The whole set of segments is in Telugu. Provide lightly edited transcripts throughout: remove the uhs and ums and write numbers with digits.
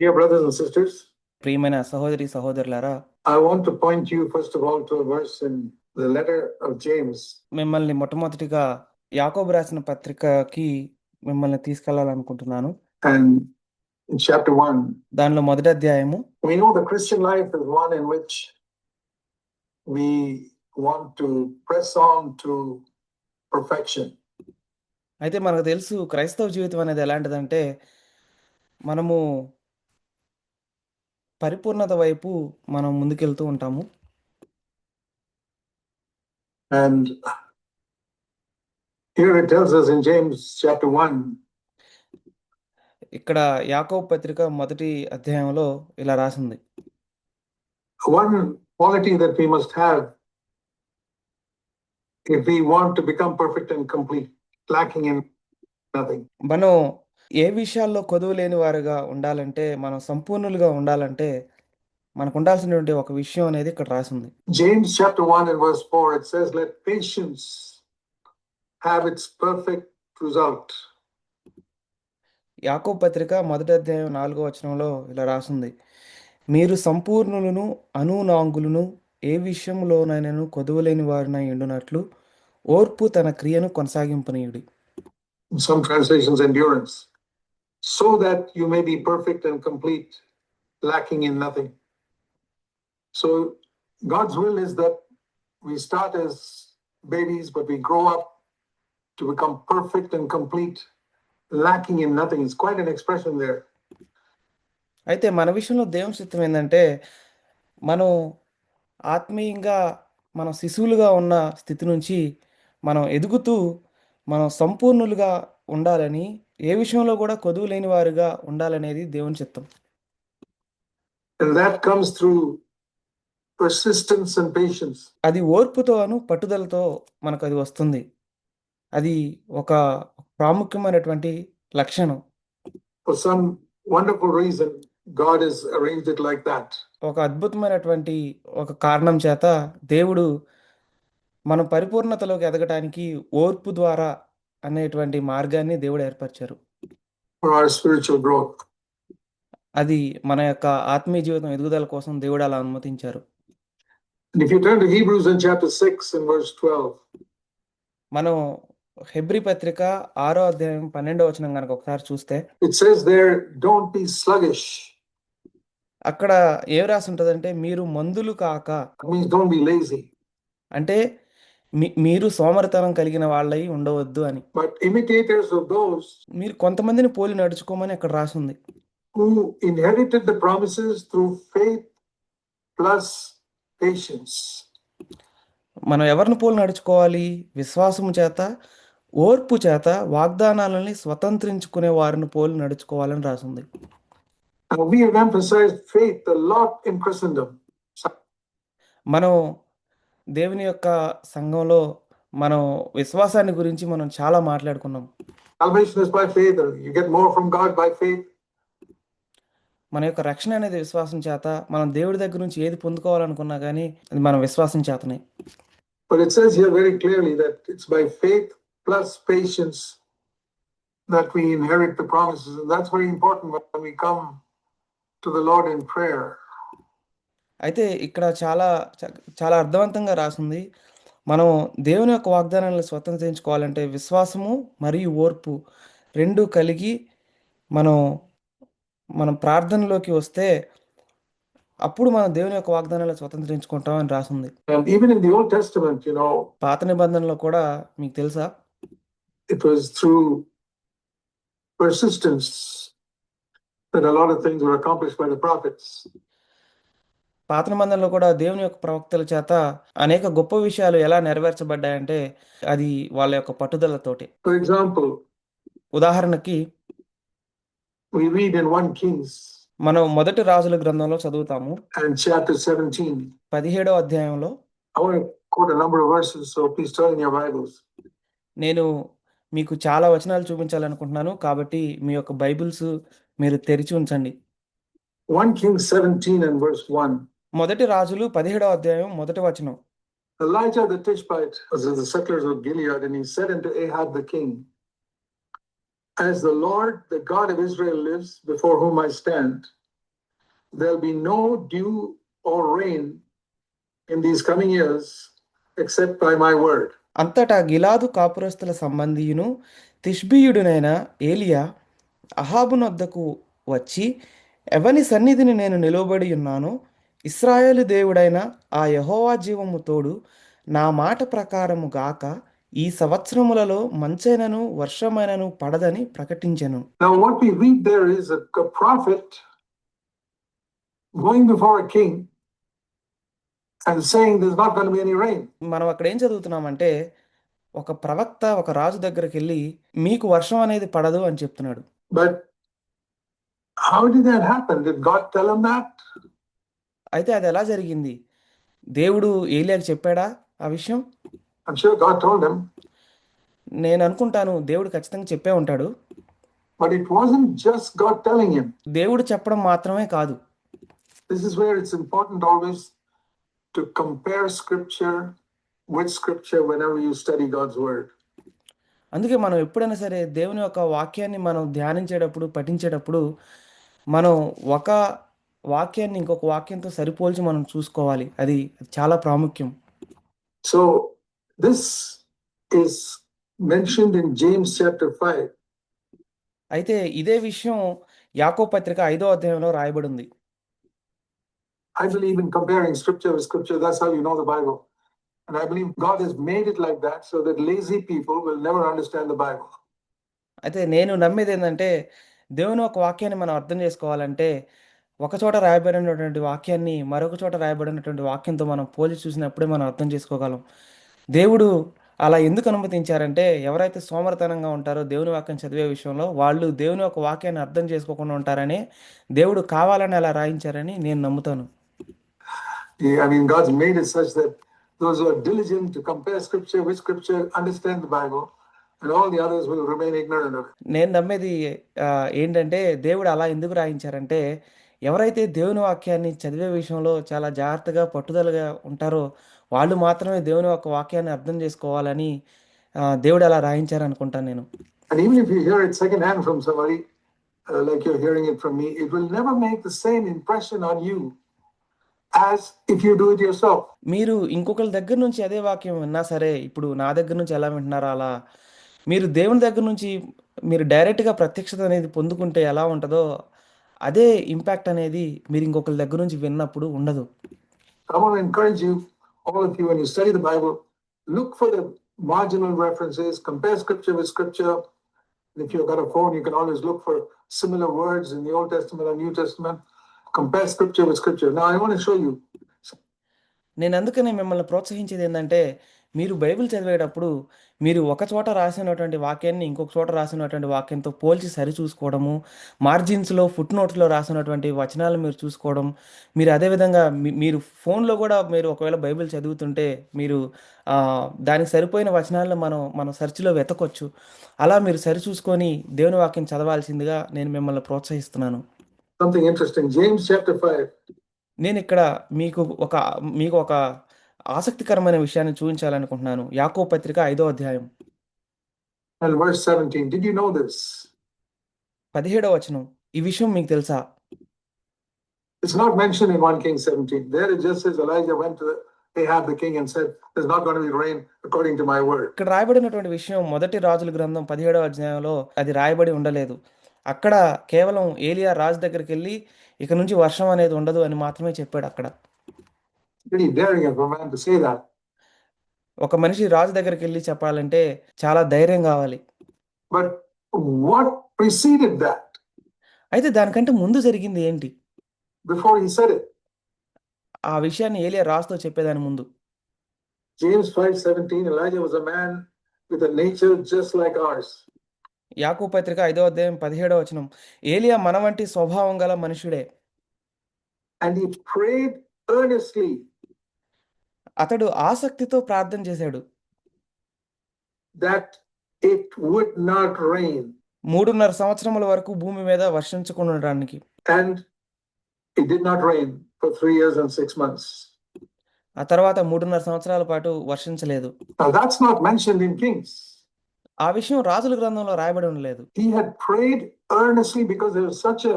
Dear brothers and sisters, ప్రియమైన సహోదరి సహోదరులారా, I want to point you first of all to a verse in the letter of James. మిమ్మల్ని మొట్టమొదటిగా యాకోబు రాసిన పత్రికకి మిమ్మల్ని తీసుకెళ్లాలనుకుంటున్నాను. And in chapter 1, దానిలో మొదటి అధ్యాయము, we know the Christian life is one in which we want to press on to perfection. అయితే మనకు తెలుసు క్రైస్తవ జీవితం అనేది ఎలాంటిదంటే మనము పరిపూర్ణత వైపు మనం ముందుకెళ్తూ ఉంటాము. And here it tells us in James chapter 1, ఇక్కడ యాకోబు పత్రిక మొదటి అధ్యాయంలో ఇలా రాసింది, one quality that we must have if we want to become perfect and complete, lacking in nothing. మనం ఏ విషయాల్లో కొదువు లేని వారుగా ఉండాలంటే, మనం సంపూర్ణులుగా ఉండాలంటే మనకు ఉండాల్సినటువంటి ఒక విషయం అనేది ఇక్కడ రాసింది. James chapter 1 and verse 4, it says, let patience have its perfect result. యాకోబు పత్రిక మొదటి అధ్యాయం 4వ వచనంలో ఇలా రాసింది, మీరు సంపూర్ణులను అనునాంగులను ఏ విషయంలోనైనను కొదువలేని వారినై ఉండునట్లు ఓర్పు తన క్రియను కొనసాగింపనీయుడి. In some translations, endurance, so that you may be perfect and complete, lacking in nothing. So God's will is that we start as babies, but we grow up to become perfect and complete, lacking in nothing. It's quite an expression there. అయితే మన విషయంలో దేవుని చిత్తం ఏంటంటే, మనం ఆత్మీయంగా మనం శిశువులుగా ఉన్న స్థితి నుంచి మనం ఎదుగుతూ మనం సంపూర్ణులుగా ఉండాలని, ఏ విషయంలో కూడా కొదువు లేని వారుగా ఉండాలనేది దేవుని చిత్తం. And that comes through persistence and patience. అది ఓర్పుతోను పట్టుదలతో మనకు అది వస్తుంది. అది ఒక ప్రాముఖ్యమైనటువంటి లక్షణం. For some wonderful reason, God has arranged it like that. ఒక అద్భుతమైనటువంటి ఒక కారణం చేత దేవుడు మన పరిపూర్ణతలోకి ఎదగటానికి ఓర్పు ద్వారా అనేటువంటి మార్గాన్ని దేవుడు ఏర్పరిచారు. For our spiritual growth. అది మన యొక్క ఆత్మీయ జీవితం ఎదుగుదల కోసం దేవుడు అలా అనుమతించారు. And if you turn to Hebrews in chapter 6 and verse 12, మనం హెబ్రీ పత్రిక 6వ అధ్యాయం 12వ వచనం కనుక ఒకసారి చూస్తే, it says there, don't be sluggish. అక్కడ ఏం రాసి ఉంటుందంటే, మీరు మందులు కాక, It means don't be lazy, అంటే మీరు సోమరితనం కలిగిన వాళ్ళై ఉండవద్దు అని. but imitators of those మీరు కొంతమందిని పోలి నడుచుకోమని అక్కడ రాసింది. who inherited the promises through faith plus patience. మనం ఎవరిని పోలి నడుచుకోవాలి? విశ్వాసము చేత ఓర్పు చేత వాగ్దానాలని స్వతంత్రించుకునే వారిని పోలి నడుచుకోవాలని రాసింది. We have emphasized faith a lot in Christendom. మనం దేవుని యొక్క సంఘంలో మనం విశ్వాసాన్ని గురించి మనం చాలా మాట్లాడుకున్నాం. Salvation is by faith, or you get more from God by faith. మన యొక్క రక్షణ అనేది విశ్వాసం చేత, మనం దేవుడి దగ్గర నుంచి ఏది పొందుకోవాలనుకున్నా కానీ అది మన విశ్వాసం చేతనే. But it says here very clearly that it's by faith plus patience that we inherit the promises. And that's very important when we come to the Lord in prayer. అయితే ఇక్కడ చాలా చాలా అర్థవంతంగా రాసింది, మనం దేవుని యొక్క వాగ్దానాలను స్వతంత్రించుకోవాలంటే విశ్వాసము మరియు ఓర్పు రెండు కలిగి మనం ప్రార్థనలోకి వస్తే అప్పుడు మనం దేవుని యొక్క వాగ్దానాలను స్వతంత్రించుకుంటాం అని రాసింది. And even in the Old Testament, పాత నిబంధనలో కూడా మీకు తెలుసా, it was through persistence that a lot of things were accomplished by the prophets. పాత నిబంధనలో కూడా దేవుని యొక్క ప్రవక్తల చేత అనేక గొప్ప విషయాలు ఎలా నెరవేర్చబడ్డాయంటే అది వాళ్ళ యొక్క పట్టుదలతోటి. For example, ఉదాహరణకి we read in 1 Kings, మనం మొదటి రాజుల గ్రంథంలో చదువుతాము, and chapter 17. 17వ అధ్యాయంలో. I want to quote a number of verses, so please turn in your Bibles. నేను మీకు చాలా వచనాలు చూపించాలనుకుంటున్నాను, కాబట్టి మీ యొక్క బైబిల్స్ మీరు తెరిచి ఉంచండి. 1 Kings 17 and verse 1. మొదటి రాజులు 17వ అధ్యాయం మొదటి వచనం. Elijah the Tishbite was of the settlers of Gilead, and he said unto Ahab the king, as the Lord, the God of Israel lives, before whom I stand, there'll be no dew or rain in these coming years except by my word. అంతటా గిలాదు కాపురస్తుల సంబంధియును తిష్బీయుడునైన ఏలియా అహాబునొద్దకు వచ్చి, ఎవని సన్నిధిని నేను నిలువబడి ఉన్నానో ఇశ్రాయేలు దేవుడైన ఆ యెహోవా జీవము తోడు, నా మాట ప్రకారము గాక ఈ సంవత్సరములలో మంచైనను వర్షమైనను పడదని ప్రకటించెను. Now, what we read there is a prophet going before a king and saying there's not going to be any rain. మనం అక్కడ ఏం చదువుతున్నామంటే, ఒక ప్రవక్త ఒక రాజు దగ్గరికి వెళ్ళి మీకు వర్షం అనేది పడదు అని చెప్తున్నాడు. But how did that happen? Did God tell him that? అయితే అది ఎలా జరిగింది? దేవుడు ఏలియాకి చెప్పాడా ఆ విషయం? I'm sure God told him, నేను అనుకుంటాను దేవుడు ఖచ్చితంగా చెప్పే ఉంటాడు. but it wasn't just God telling him. దేవుడు చెప్పడం మాత్రమే కాదు. This is where it's important always to compare scripture with scripture whenever you study God's word. అందుకే మనం ఎప్పుడైనా సరే దేవుని యొక్క వాక్యాన్ని మనం ధ్యానించేటప్పుడు, పఠించేటప్పుడు మనం ఒక వాక్యాన్ని ఇంకొక వాక్యంతో సరిపోల్చి మనం చూసుకోవాలి. అది చాలా ప్రాముఖ్యం. So this is mentioned in James chapter 5. అయితే ఇదే విషయం యాకోబు పత్రిక 5వ అధ్యాయంలో రాయబడి ఉంది. I believe in comparing scripture with scripture. That's how you know the Bible. And I believe God has made it like that so that lazy people will never understand the Bible. అయితే నేను నమ్మేది ఏంటంటే, దేవుని యొక్క వాక్యాన్ని మనం అర్థం చేసుకోవాలంటే, ఒక చోట రాయబడినటువంటి వాక్యాన్ని మరొక చోట రాయబడినటువంటి వాక్యంతో మనం పోల్చి చూసినప్పుడే మనం అర్థం చేసుకోగలం. దేవుడు అలా ఎందుకు అనుమతించారంటే, ఎవరైతే సోమరితనంగా ఉంటారో దేవుని వాక్యం చదివే విషయంలో, వాళ్ళు దేవుని యొక్క వాక్యాన్ని అర్థం చేసుకోకుండా ఉంటారని దేవుడు కావాలని అలా రాయించారని నేను నమ్ముతాను. I mean, God's made it such that those who are diligent to compare scripture with scripture understand the Bible, and all the others will remain ignorant of it. నేను నమ్మేది ఏంటంటే, దేవుడు అలా ఎందుకు రాయించారంటే, ఎవరైతే దేవుని వాక్యాన్ని చదివే విషయంలో చాలా జాగ్రత్తగా, పట్టుదలగా ఉంటారో, వాళ్ళు మాత్రమే దేవుని యొక్క వాక్యాన్ని అర్థం చేసుకోవాలని దేవుడు అలా రాయించారనుకుంటాను నేను. And even if you hear it secondhand from somebody, like you're hearing it from me, it will never make the same impression on you as if you do it yourself. మీరు ఇంకొకరి దగ్గర నుంచి అదే వాక్యం విన్నా సరే, ఇప్పుడు నా దగ్గర నుంచి ఎలా వింటున్నారో అలా మీరు దేవుని దగ్గర నుంచి మీరు డైరెక్ట్గా ప్రత్యక్షత అనేది పొందుకుంటే ఎలా ఉంటుందో అదే ఇంపాక్ట్ అనేది మీరు ఇంకొకరి దగ్గర నుంచి విన్నప్పుడు ఉండదు. I want to encourage you, all of you, when you study the Bible, look for the marginal references, compare scripture with scripture. If you've got a phone, you can always look for similar words in the Old Testament and New Testament. Compare scripture with scripture. Now, I want to show you. నేను అందుకనే మిమ్మల్ని ప్రోత్సహించేది ఏంటంటే, మీరు బైబిల్ చదివేటప్పుడు మీరు ఒక చోట రాసినటువంటి వాక్యాన్ని ఇంకొక చోట రాసినటువంటి వాక్యంతో పోల్చి సరిచూసుకోవడము, మార్జిన్స్లో ఫుట్ నోట్స్లో రాసినటువంటి వచనాలు మీరు చూసుకోవడం, మీరు అదేవిధంగా మీరు ఫోన్లో కూడా మీరు ఒకవేళ బైబిల్ చదువుతుంటే మీరు దానికి సరిపోయిన వచనాలను మనం సెర్చ్లో వెతకొచ్చు. అలా మీరు సరిచూసుకొని దేవుని వాక్యం చదవాల్సిందిగా నేను మిమ్మల్ని ప్రోత్సహిస్తున్నాను. Something interesting. James chapter 5. నేను ఇక్కడ మీకు ఒక ఆసక్తికరమైన విషయాన్ని చూపించాలనుకుంటున్నాను. యాకోబు పత్రిక 5వ అధ్యాయం And verse 17. Did you know this? 17వ వచనం. ఈ విషయం మీకు తెలుసా? It's not mentioned in 1 Kings 17. There it just says Elijah went to Ahab the king and said, there's not going to be rain according to my word. ఇక్కడ రాయబడినటువంటి విషయం మొదటి రాజుల గ్రంథం 17వ అధ్యాయంలో అది రాయబడి ఉండలేదు. అక్కడ కేవలం ఏలియా రాజు దగ్గరికి వెళ్ళి ఇక నుంచి వర్షం అనేది ఉండదు అని మాత్రమే చెప్పాడు. అక్కడ Pretty daring of a man to say that. ఒక మనిషి రాజు దగ్గరికి వెళ్ళి చెప్పాలంటే చాలా ధైర్యం కావాలి. But what preceded that? అయితే దానికంటే ముందు జరిగింది ఏంటి? Before he said it. ఆ విషయాన్ని ఏలియా రాజుతో చెప్పేదాని ముందు. James 5:17. Elijah was a man with a nature just like ours. యాకోబు పత్రిక 5వ అధ్యాయం 17వ వచనం. ఏలియా మన వంటి స్వభావం గల మనుషుడే. And he prayed earnestly. అతడు ఆసక్తితో ప్రార్థన చేశాడు. That it would not rain. 3.5 సంవత్సరముల వరకు భూమి మీద వర్షించకుండా ఉండడానికి. And it did not rain for 3 years and 6 months. ఆ తర్వాత 3.5 సంవత్సరాల పాటు వర్షించలేదు. Now that's not mentioned in Kings. ఆ విషయం రాజుల గ్రంథంలో రాయబడి ఉండలేదు. He had prayed earnestly because there was such a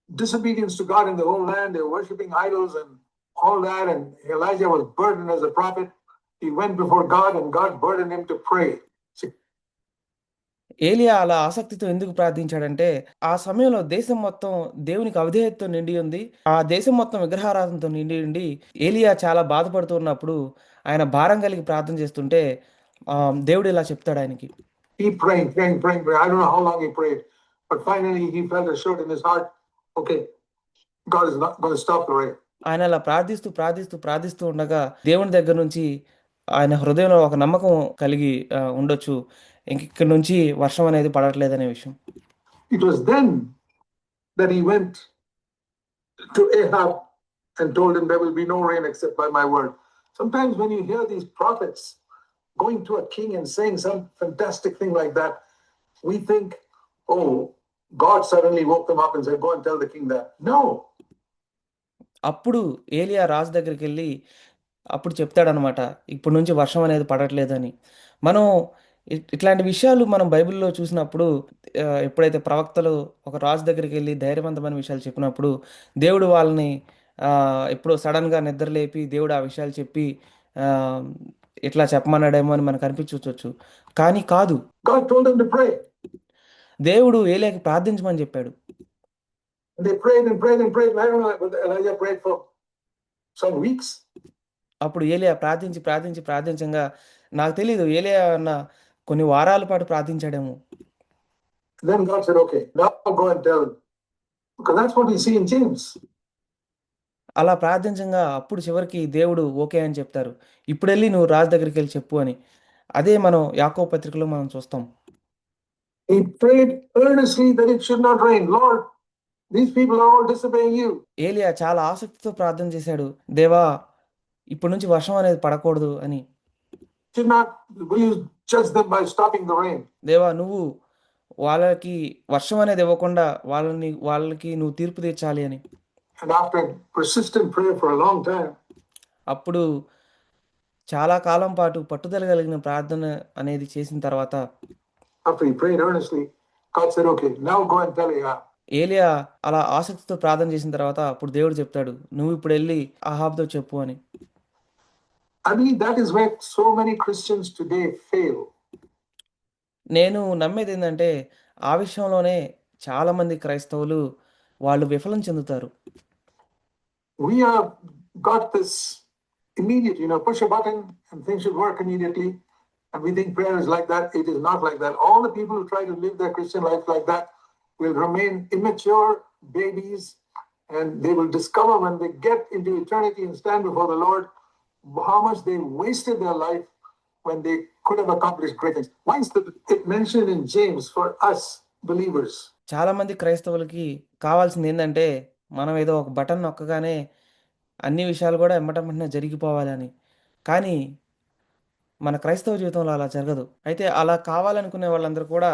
disobedience to God in the whole land. They were worshipping idols and all that. And Elijah was burdened as a prophet. He went before God and God burdened him to pray. See, ఏలియా అలా ఆసక్తితో ఎందుకు ప్రార్థించాడంటే ఆ సమయంలో దేశం మొత్తం దేవునికి అవిధేయతతో నిండి ఉంది. ఆ దేశం మొత్తం విగ్రహారాధనతో నిండి ఉండి ఏలియా చాలా బాధపడుతూ ఉన్నప్పుడు ఆయన భారం కలిగి ప్రార్థన చేస్తుంటే దేవుడు ఇలా చెప్తాడు ఆయనకి. he praying. I don't know how long he prayed, but finally he felt assured in his heart, okay, God is not going to stop the rain. ఆయన అలా ప్రార్థిస్తూ ఉండగా దేవుని దగ్గర నుంచి ఆయన హృదయంలో ఒక నమ్మకం కలిగి ఉండొచ్చు, ఇక్కడ నుంచి వర్షం అనేది పడట్లేదనే విషయం. It was then that he went to Ahab and told him there will be no rain except by my word. Sometimes when you hear these prophets going to a king and saying some fantastic thing like that, we think, oh, God suddenly woke them up and said, go and tell the king that. No. అప్పుడు ఏలియా రాజు దగ్గరికి వెళ్ళి అప్పుడు చెప్తాడనమాట, ఇప్పటి నుంచి వర్షం అనేది పడట్లేదని. మనం ఇట్లాంటి విషయాలు మనం బైబిల్లో చూసినప్పుడు ఎప్పుడైతే ప్రవక్తలు ఒక రాజు దగ్గరికి వెళ్ళి ధైర్యవంతమైన విషయాలు చెప్పినప్పుడు దేవుడు వాళ్ళని ఎప్పుడో సడన్గా నిద్రలేపి దేవుడు ఆ విషయాలు చెప్పి ఇట్లా చెప్పమన్నాడేమో అని మనకు అనిపించవచ్చు, కానీ కాదు. దేవుడు ఏలియాకి ప్రార్థించమని చెప్పాడు. అప్పుడు ఏలియా ప్రార్థించంగా నాకు తెలీదు ఏలియా అన్న కొన్ని వారాల పాటు ప్రార్థించాడేమో. Then God said, okay, now go and tell him. Because that's what we see in James. అలా ప్రార్థించంగా అప్పుడు చివరికి దేవుడు ఓకే అని చెప్తారు, ఇప్పుడు వెళ్ళి నువ్వు రాజు దగ్గరికి వెళ్ళి చెప్పు అని. అదే మనం యాకోబు పత్రికలో మనం చూస్తాం. He prayed earnestly that it should not rain. Lord, these people are all disobeying you. ఏలియా చాలా ఆసక్తితో ప్రార్థన చేశాడు, దేవా ఇప్పటి నుంచి వర్షం అనేది పడకూడదు అని. Should not will you judge them by stopping the rain? దేవా నువ్వు వాళ్ళకి వర్షం అనేది ఇవ్వకుండా వాళ్ళకి నువ్వు తీర్పు తీర్చాలి అని. And after persistent prayer for a long time, అప్పుడు చాలా కాలం పాటు పట్టుదల కలిగిన ప్రార్థన అనేది చేసిన తర్వాత, after he prayed earnestly, God said, okay, now go and tell Ahab. ఏలియా అలా ఆసక్తితో ప్రార్థన చేసిన తర్వాత అప్పుడు దేవుడు చెప్తాడు, నువ్వు ఇప్పుడు వెళ్ళి అహాబ్తో చెప్పు అని. I believe that is where so many Christians today fail. నేను నమ్మేది ఏంటంటే ఆ విషయంలోనే చాలా మంది క్రైస్తవులు వాళ్ళు విఫలం చెందుతారు. We have got this immediate, push a button and things should work immediately. And we think prayer is like that. It is not like that. All the people who try to live their Christian life like that will remain immature babies, and they will discover when they get into eternity and stand before the Lord how much they wasted their life when they could have accomplished great things. Why is it mentioned in James for us believers? చాలా మంది క్రైస్తవులకి కావాల్సింది ఏంటంటే మనం ఏదో ఒక బటన్ నొక్కగానే అన్ని విషయాలు కూడా వెంటనే జరిగిపోవాలని. కానీ మన క్రైస్తవ జీవితంలో అలా జరగదు. అయితే అలా కావాలనుకునే వాళ్ళందరూ కూడా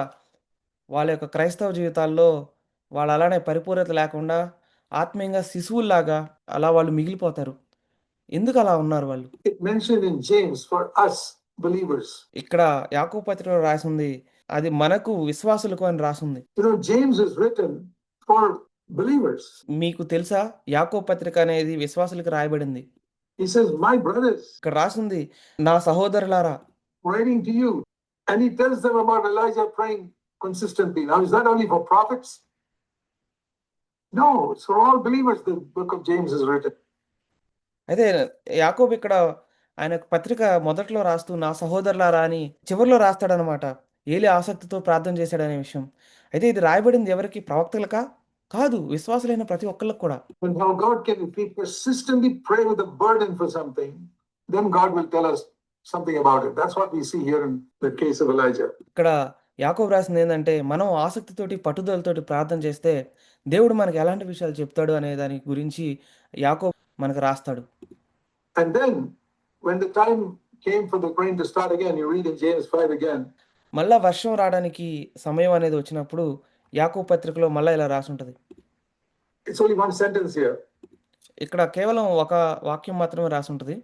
వాళ్ళ యొక్క క్రైస్తవ జీవితాల్లో వాళ్ళు అలానే పరిపూర్ణత లేకుండా ఆత్మీయంగా శిశువుల్లాగా అలా వాళ్ళు మిగిలిపోతారు. ఎందుకు అలా ఉన్నారు వాళ్ళు? It mentioned in James for us believers. ఇక్కడ యాకోబు పత్రికలో రాసింది అది మనకు విశ్వాసులకు అని రాసింది. James is written for believers. మీకు తెలుసా యాకోబు పత్రిక అనేది విశ్వాసులకు రాయబడింది. He says, my brothers, ఇక్కడ రాసింది నా సహోదరులారా, writing to you. And he tells them about Elijah praying consistently. Now, is that only for prophets? No, it's for all believers. The book of James is written. అయితే యాకోబు ఇక్కడ ఆయన పత్రిక మొదట్లో రాస్తూ నా సహోదరులారా అని చివరిలో రాస్తాడనమాట. ఏలి ఆసక్తితో ప్రార్థన చేశాడనే విషయం. అయితే ఇది రాయబడింది ఎవరికి? ప్రవక్తలకా? కాదు, విశ్వాసులైన ప్రతి ఒక్కళ్ళకు కూడా. When how God can, if we persistently pray with a burden for something, then God will tell us something about it. That's what we see here in the case of Elijah. ఇక్కడ యాకోబు రాసింది ఏంటంటే మనం ఆసక్తితోటి పట్టుదలతోటి ప్రార్థన చేస్తే దేవుడు మనకి ఎలాంటి విషయాలు చెప్తాడు అనే దాని గురించి యాకోబు మనకు రాస్తాడు. And then when the time came for the rain to start again, you read in James 5 again. మళ్ళా వర్షం రావడానికి సమయం అనేది వచ్చినప్పుడు యాకోబు పత్రికలో మళ్ళా ఇలా రాసి ఉంటది. It's only one sentence here. ఇక్కడ కేవలం ఒక వాక్యం మాత్రమే రాసి ఉంటది.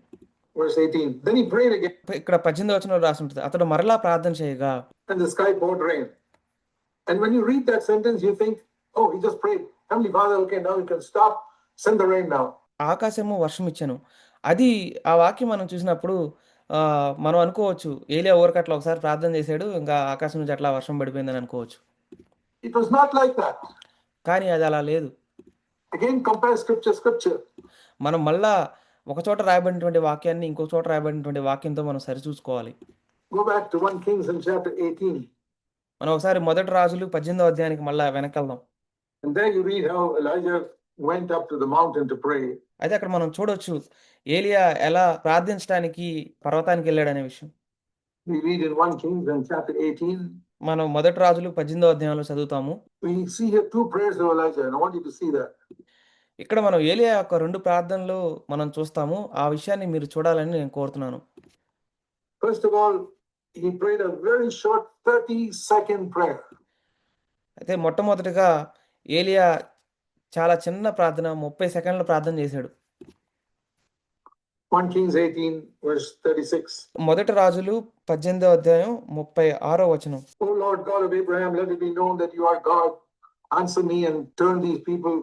Verse 18. Then he prayed again. ఇక్కడ 18వ వచనంలో రాసి ఉంటది, అతడు మరలా ప్రార్థన చేయగా and the sky poured rain. And when you read that sentence, you think, oh, he just prayed. Heavenly Father, okay, now you can stop, send the rain now. ఆకాశము వర్షం ఇచ్చెను. అది ఆ వాక్యం మనం చూసినప్పుడు మనం అనుకోవచ్చు ఏలియా ఊరక అట్లా ఒకసారి ప్రార్థన చేసాడు. ఇంకా ఆకాశం నుంచి అట్లా వర్షం పడిపోయిందని అనుకోవచ్చు. It was not like that. కానీ అది అలా లేదు. Again, compare scripture. మనం మళ్ళా ఒక చోట రాయబడినటువంటి వాక్యాన్ని ఇంకో చోట రాయబడినటువంటి వాక్యంతో మనం సరిచూసుకోవాలి. Go back to 1 Kings in chapter 18. మనం ఒకసారి మొదటి రాజులు 18వ అధ్యాయానికి మళ్ళా వెనకెళ్దాం. And there you read how Elijah went up to the mountain to pray. అయితే అక్కడ మనం చూడొచ్చు ఏలియా ఎలా ప్రార్థించడానికి పర్వతానికి వెళ్ళాడనే విషయం. We read in 1 Kings in chapter 18. మనం మొదటి రాజులు 18వ అధ్యాయంలో చదువుతాము. We see here two prayers of Elijah, and I want you to see that. ఇక్కడ మనం ఏలియా యొక్క 2 ప్రార్థనలు మనం చూస్తాము. ఆ విషయాన్ని మీరు చూడాలని నేను కోరుతున్నాను. First of all, he prayed a very short 30-second prayer. అయితే మొట్టమొదటిగా ఏలియా చాలా చిన్న ప్రార్థన 30 సెకన్ల ప్రార్థన చేశాడు. 1 Kings 18 verse 36. మొదటి రాజులు 18వ అధ్యాయం 36వ వచనం. O Lord God of Abraham, let it be known that you are God. Answer me and turn these people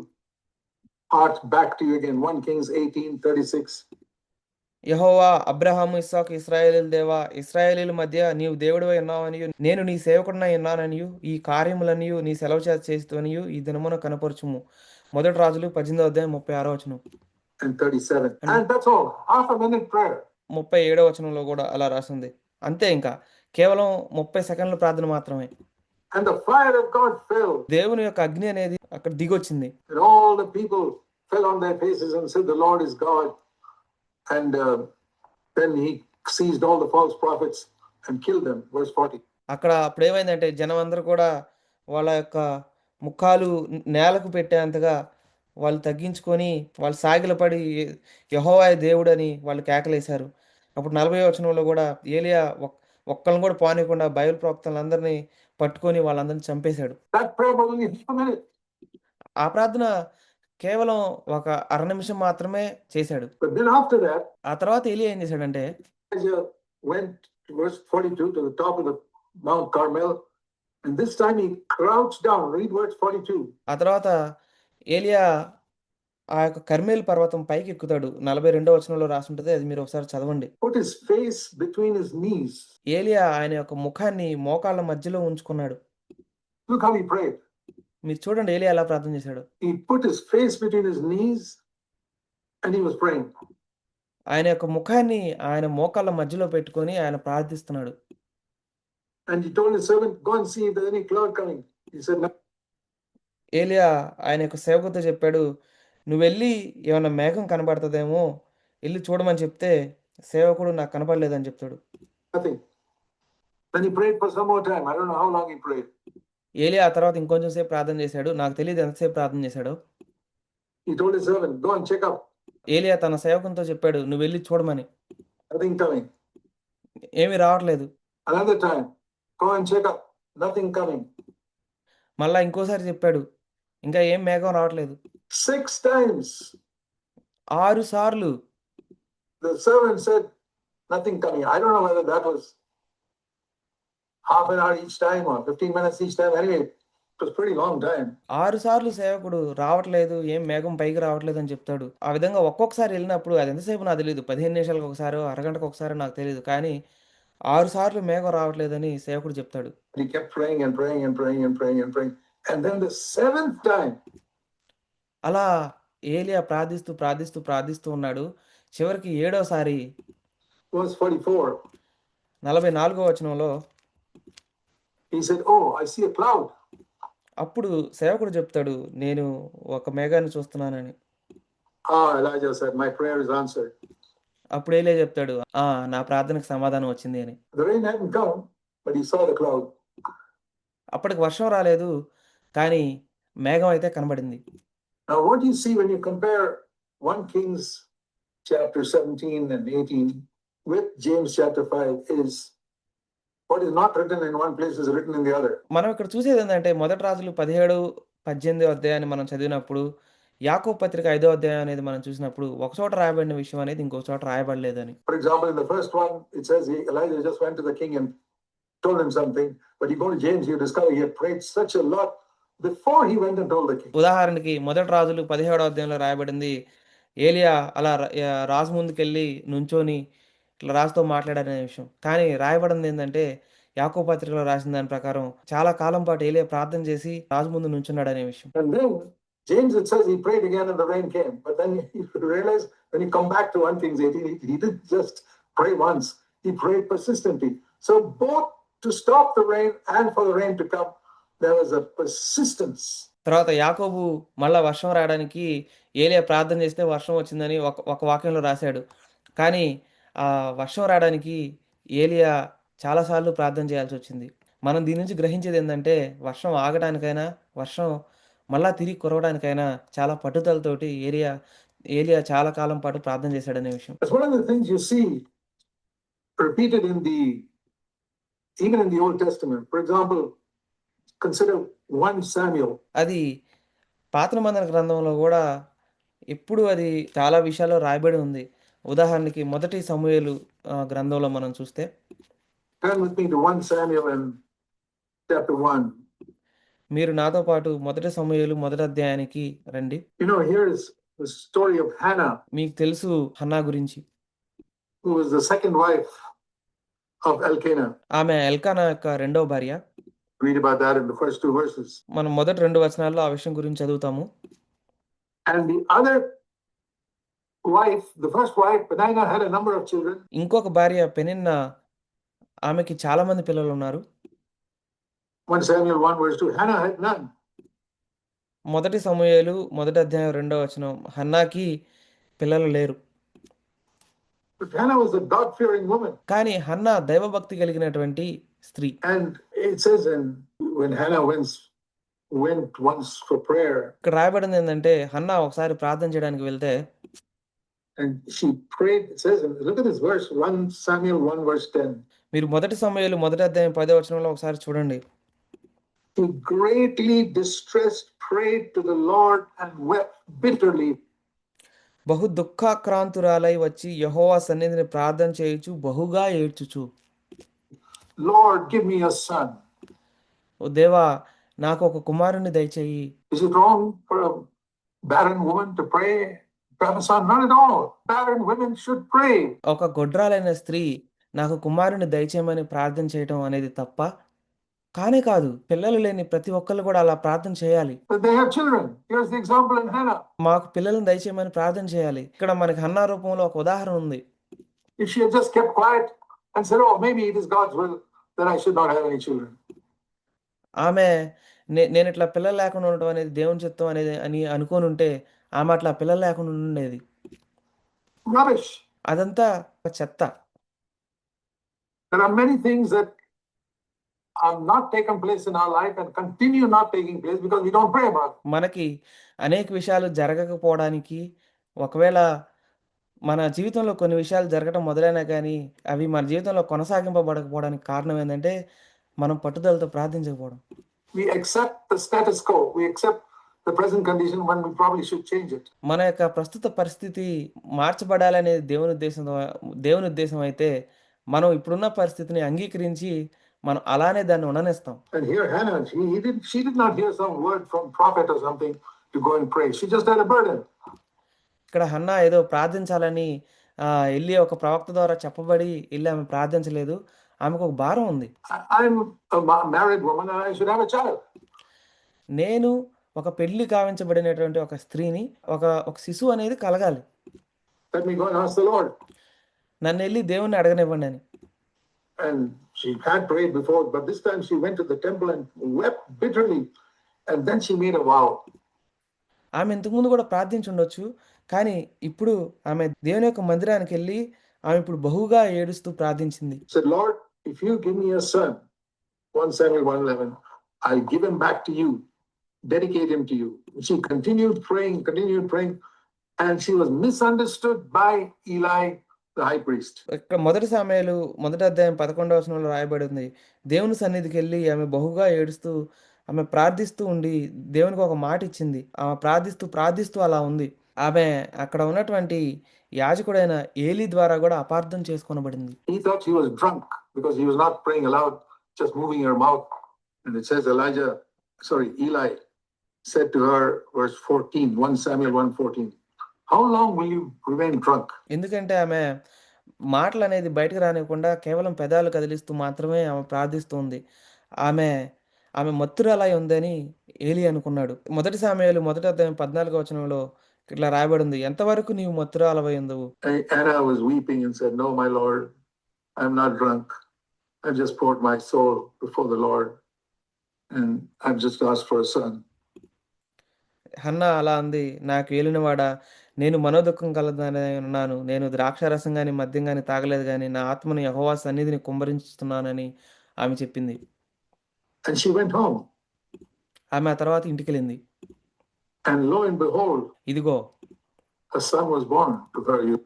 hearts back to you again. 1 Kings 18:36. యెహోవా అబ్రహాము ఇస్సాకు ఇశ్రాయేలీయుల దేవా ఇశ్రాయేలీయుల మధ్య నీవు దేవుడివై ఉన్నావనియు నేను నీ సేవకుడినై ఉన్నాననియు ఈ కార్యములనియు నీ సెలవు చేత చేస్తువనియు ఈ దినమున కనపరచుము. మొదటి రాజులు 18వ అధ్యాయం 36వ వచనం and 37. And that's all. Half a minute prayer. 37వ వచనంలో కూడా అలా రాసింది. అంతే, ఇంకా కేవలం 30 సెకన్ల ప్రార్థన మాత్రమే. And the fire of God fell. దేవుని యొక్క అగ్ని అనేది అక్కడ దిగొచ్చింది. And all the people fell on their faces and said, "The Lord is God." And then he seized all the false prophets and killed them. Verse 40. అక్కడ అప్పుడు ఏమైందంటే జనం అందరూ కూడా వాళ్ళ యొక్క ముఖాలు నేలకు పెట్టేంతగా వాళ్ళు తగ్గించుకొని వాళ్ళు సాగిలపడి యెహోవా దేవుడని వాళ్ళు కేకలేశారు. అప్పుడు 40వ వచనంలో కూడా ఏలియా ఒక్కళ్ళని కూడా పోనీయకుండా బయలు ప్రవక్తలందరినీ పట్టుకొని వాళ్ళందరినీ చంపేశాడు. That prayer was only half a minute. ఆ ప్రార్థన కేవలం ఒక అర నిమిషం మాత్రమే చేశాడు. But then after that, ఆ తర్వాత ఏలియా ఏం చేశాడంటే Elijah went to verse 42 to the top of the Mount Carmel, and this time he crouched down. Read verse 42. ఆ తర్వాత ఏలియా ఆ యొక్క కర్మేలు పర్వతం పైకి ఎక్కుతాడు. 42వ వచనంలో రాసి ఉంటుంది, అది మీరు ఒకసారి చదవండి. Put his face between his knees. ఏలియా ఆయన యొక్క ముఖాన్ని మోకాళ్ళ మధ్యలో ఉంచుకున్నాడు. Look how he prayed. మీరు చూడండి ఏలియా ఎలా ప్రార్థన చేశాడు. He put his face between his knees and he was praying. ఆయన యొక్క ముఖాన్ని ఆయన మోకాళ్ళ మధ్యలో పెట్టుకొని ఆయన ప్రార్థిస్తున్నాడు. And he told his servant, "Go and see if there's any cloud coming." He said, "No." ఏలియా ఆయన యొక్క సేవకుడితో చెప్పాడు, నువ్వు వెళ్ళి ఏమైనా మేఘం కనబడుతుందేమో వెళ్ళి చూడమని చెప్తే సేవకుడు నాకు కనపడలేదని చెప్తాడు. Nothing. Then he prayed for some more time. I don't know how long he prayed. ఏలియా ఆ తర్వాత ఇంకొంచెం సేపు ప్రార్థన చేశాడు. నాకు తెలియదు ఎంతసేపు ప్రార్థన చేశాడో. He told his servant, "Go and check up." ఏలియా తన సేవకునితో చెప్పాడు, నువ్వు వెళ్ళి చూడమని. Nothing coming. ఏమీ రావట్లేదు. Another time, "Go and check up." Nothing coming. మళ్ళా ఇంకోసారి చెప్పాడు, ఇంకా ఏం మేఘం రావట్లేదు. 6 times. 6 సార్లు. The servant said, "Nothing coming." I don't know whether that was half an hour each time or 15 minutes each time. Anyway, it was pretty long time. 6 సార్లు సేవకుడు రావట్లేదు, ఏం మేఘం పైకి రావట్లేదు అని చెప్తాడు. ఆ విధంగా ఒక్కొక్కసారి వెళ్ళినప్పుడు అది ఎంతసేపు నాకు తెలియదు. 15 నిమిషాలకు ఒకసారో అరగంటకు ఒకసారో నాకు తెలియదు. కానీ 6 సార్లు మేఘం రావట్లేదని సేవకుడు చెప్తాడు. He kept praying and praying and praying and praying and praying. And then the 7th time, అలా ఏలియా ప్రార్థిస్తూ ఉన్నాడు. చివరికి 7వసారి verse 44, 44వ వచనంలో he said, "Oh, I see a cloud." అప్పుడు సేవకుడు చెప్తాడు, నేను ఒక మేఘాన్ని చూస్తున్నానని. Elijah said, "My prayer is answered." అప్పుడు ఏలియా చెప్తాడు, నా ప్రార్థనకు సమాధానం వచ్చింది అని. The rain hadn't come, but he saw the cloud. అప్పటికి వర్షం రాలేదు, కానీ మేఘం అయితే కనబడింది. Now, what you see when you compare 1 Kings chapter 17 and 18 with James chapter 5 is what is not written in one place is written in the other. మనం ఇక్కడ చూసేది ఏంటంటే మొదటి రాజులు 17, 18 అధ్యాయాన్ని మనం చదివినప్పుడు యాకోబు పత్రిక 5వ అధ్యాయం అనేది మనం చూసినప్పుడు ఒక చోట రాయబడిన విషయం అనేది ఇంకొక చోట రాయబడలేదని. For example, in the first one, it says Elijah just went to the king and told him something. But you go to James, you discover he had prayed such a lot before he went and told the king. ఉదాహరణకి మొదటి రాజులు 17వ అధ్యాయంలో రాయబడింది. ఏలియా అలా రాజు ముందుకెళ్ళి నుంచొని ఇట్లా రాజుతో మాట్లాడాడనే విషయం. కానీ రాయబడింది ఏందంటే యాకోబు పత్రికలో రాసిన దాని ప్రకారం చాలా కాలం పాటు ఏలియా ప్రార్థన చేసి రాజు ముందు నుంచున్నాడనే విషయం. And then James, it says he prayed again and the rain came. But then you realize when you come back to 1 Kings 18, he didn't just pray once. He prayed persistently. So both to stop the rain and for the rain to come, there was a persistence. తర్వాత యాకోబు మళ్ళా వర్షం రావడానికి ఏలియా ప్రార్థన చేస్తే వర్షం వచ్చిందని ఒక వాక్యంలో రాశాడు. కానీ ఆ వర్షం రావడానికి ఏలియా చాలాసార్లు ప్రార్థన చేయాల్సి వచ్చింది. మనం దీని నుంచి గ్రహించేది ఏంటంటే వర్షం ఆగడానికైనా వర్షం మళ్ళా తిరిగి కురవడానికైనా చాలా పట్టుదలతోటి ఏలియా చాలా కాలం పాటు ప్రార్థన చేశాడనే విషయం. That's one of the things you see repeated even in the Old Testament. For example, consider 1 Samuel. అది పాత నిబంధన గ్రంథంలో కూడా ఇప్పుడు అది చాలా విషయాల్లో రాయబడి ఉంది. ఉదాహరణకి మొదటి సమూయేలు గ్రంథంలో మనం చూస్తే Turn with me to 1 Samuel and chapter 1. మీరు నాతో పాటు మొదటి సమూయేలు మొదటి అధ్యాయానికి రండి. You know, here is the story of Hannah, మీకు తెలుసు హన్నా గురించి. who was the second wife of Elkanah. ఆమె ఎల్కానా యొక్క రెండవ భార్య. Read about that in the first 2 verses. మనం మొదటి 2 వచనాల్లో ఆ విషయం గురించి చదువుతాము. And the other wife, the first wife, Peninnah, had a number of children. ఇంకొక భార్య పెనిన్నా ఆమెకి చాలా మంది పిల్లలు ఉన్నారు. 1 Samuel 1 verse 2. Hannah had none. మొదటి సమూయేలు మొదటి అధ్యాయం 2వ వచనం, హన్నాకి పిల్లలు లేరు. But Hannah was a God-fearing woman. కానీ హన్నా దైవభక్తి కలిగినటువంటి స్త్రీ. And it says, and when Hannah went once for prayer, ఇక్కడ రాయబడింది ఏంటంటే హన్నా ఒకసారి ప్రార్థన చేయడానికి వెళ్తే and she prayed, it says, and look at this verse, 1 Samuel 1 verse 10. మీరు మొదటి సమూయేలు మొదటి అధ్యాయం 10వ వచనంలో ఒకసారి చూడండి. She greatly distressed, prayed to the Lord and wept bitterly. బహు దుఃఖాక్రాంతురాలై వచ్చి యెహోవా సన్నిధిని ప్రార్థన చేయుచు బహుగా ఏడ్చుచు, Lord, give me a son. ఓ దేవా నాకు ఒక కుమారుని దయచేయి. Is it wrong for a barren woman to pray to have a son? Not at all. Barren women should pray. ఒక గొడ్రాలైన స్త్రీ నాకు కుమారుని దయచేయమని ప్రార్థన చేయటం అనేది తప్ప? కానే కాదు. పిల్లలు లేని ప్రతి ఒక్కళ్ళు కూడా అలా ప్రార్థన చేయాలి. But they have children. Here's the example in Hannah. మాకు పిల్లలను దయచేయమని ప్రార్థన చేయాలి. ఇక్కడ మనకి హన్నా రూపంలో ఒక ఉదాహరణ ఉంది. If she had just kept quiet and said, oh, maybe it is God's will that I should not have any children. ఆమె నేను ఇట్లా పిల్లలు లేకుండా ఉండటం అనేది దేవుని చిత్తం అనేది అని అనుకోని ఉంటే ఆమె అట్లా పిల్లలు లేకుండా ఉండేది. Rubbish. అదంతా చెత్త. There are many things that are not taken place in our life and continue not taking place because we don't pray about it. మనకి అనేక విషయాలు జరగకపోవడానికి, ఒకవేళ మన జీవితంలో కొన్ని విషయాలు జరగటం మొదలైనా కానీ అవి మన జీవితంలో కొనసాగింపబడకపోవడానికి కారణం ఏంటంటే మనం పట్టుదలతో ప్రార్థించకపోవడం. We accept the status quo. We accept the present condition when we probably should change it. మన యొక్క ప్రస్తుత పరిస్థితి మార్చబడాలనేది దేవుని ఉద్దేశం అయితే మనం ఇప్పుడున్న పరిస్థితిని అంగీకరించి మనం అలానే దాన్ని ఉండనిస్తాం. And here Hannah, she did not hear some word from prophet or something to go and pray. She just had a burden. ఇక్కడ హన్నా ఏదో ప్రార్థించాలని వెళ్ళి ఒక ప్రవక్త ద్వారా చెప్పబడి వెళ్ళి ఆమె ప్రార్థించలేదు. ఆమెకు ఒక భారం ఉంది. I'm a married woman and I should have a child. నేను ఒక పెళ్లి కావించబడినటువంటి ఒక స్త్రీని, ఒక శిశువు అనేది కలగాలి. Let me go and ask the Lord. నన్ను వెళ్ళి దేవుణ్ణి అడగనివ్వండి అని. And she had prayed before, but this time she went to the temple and wept bitterly. And then she made a vow. ఆమె ఇంతకుముందు కూడా ప్రార్థించి ఉండొచ్చు. కానీ ఇప్పుడు ఆమె దేవుని యొక్క మందిరానికి వెళ్ళి ఆమె ఇప్పుడు బహుగా ఏడుస్తూ ప్రార్థించింది. Said, Lord, if you give me a son, 1 Samuel 1:11, I'll give him back to you, dedicate him to you. She continued praying, and she was misunderstood by Eli, the high priest. ఇక్కడ మొదటి సమూయేలు మొదటి అధ్యాయం 11వ వచనంలో రాయబడి ఉంది. దేవుని సన్నిధికి వెళ్ళి ఆమె బహుగా ఏడుస్తూ ఆమె ప్రార్థిస్తూ ఉండి దేవునికి ఒక మాట ఇచ్చింది. ఆమె ప్రార్థిస్తూ అలా ఉంది. ఆమె అక్కడ ఉన్నటువంటి యాజకుడైన ఏలీ ద్వారా కూడా అపార్థం చేసుకొనబడింది. He thought she was drunk because he was not praying aloud, just moving her mouth. And it says Eli said to her, verse 14, 1 Samuel 1:14, how long will you remain drunk? ఎందుకంటే ఆమె మాటలనేది బయటకు రానివ్వకుండా కేవలం పెదాలు కదిలిస్తూ మాత్రమే ఆమె ప్రార్థిస్తుంది. ఆమె ఆమె మత్తురాలై ఉందని ఏలీ అనుకున్నాడు. మొదటి సామెయేలు మొదటి అధ్యాయం 14వ వచనంలో ఇట్లా రాయబడింది. ఎంతవరకు నీవు మత్తురాలవై ఉందువు? Anna was weeping and said, no, my Lord, I'm not drunk. I've just poured my soul before the Lord and I've just asked for a son. Hannah అలా అంది. నాకు ఏలినవాడా, నేను మనోదుఖం కలదానై ఉన్నాను. నేను ద్రాక్షారసం గాని, మద్యం గాని తాగలేదు గాని, నా ఆత్మను యెహోవా సన్నిధిని కుమ్మరించుతున్నానని ఆమె చెప్పింది. And she went home. ఆమె ఆ తర్వాత ఇంటికెళ్ళింది. And lo and behold, ఇదిగో a son was born to her. You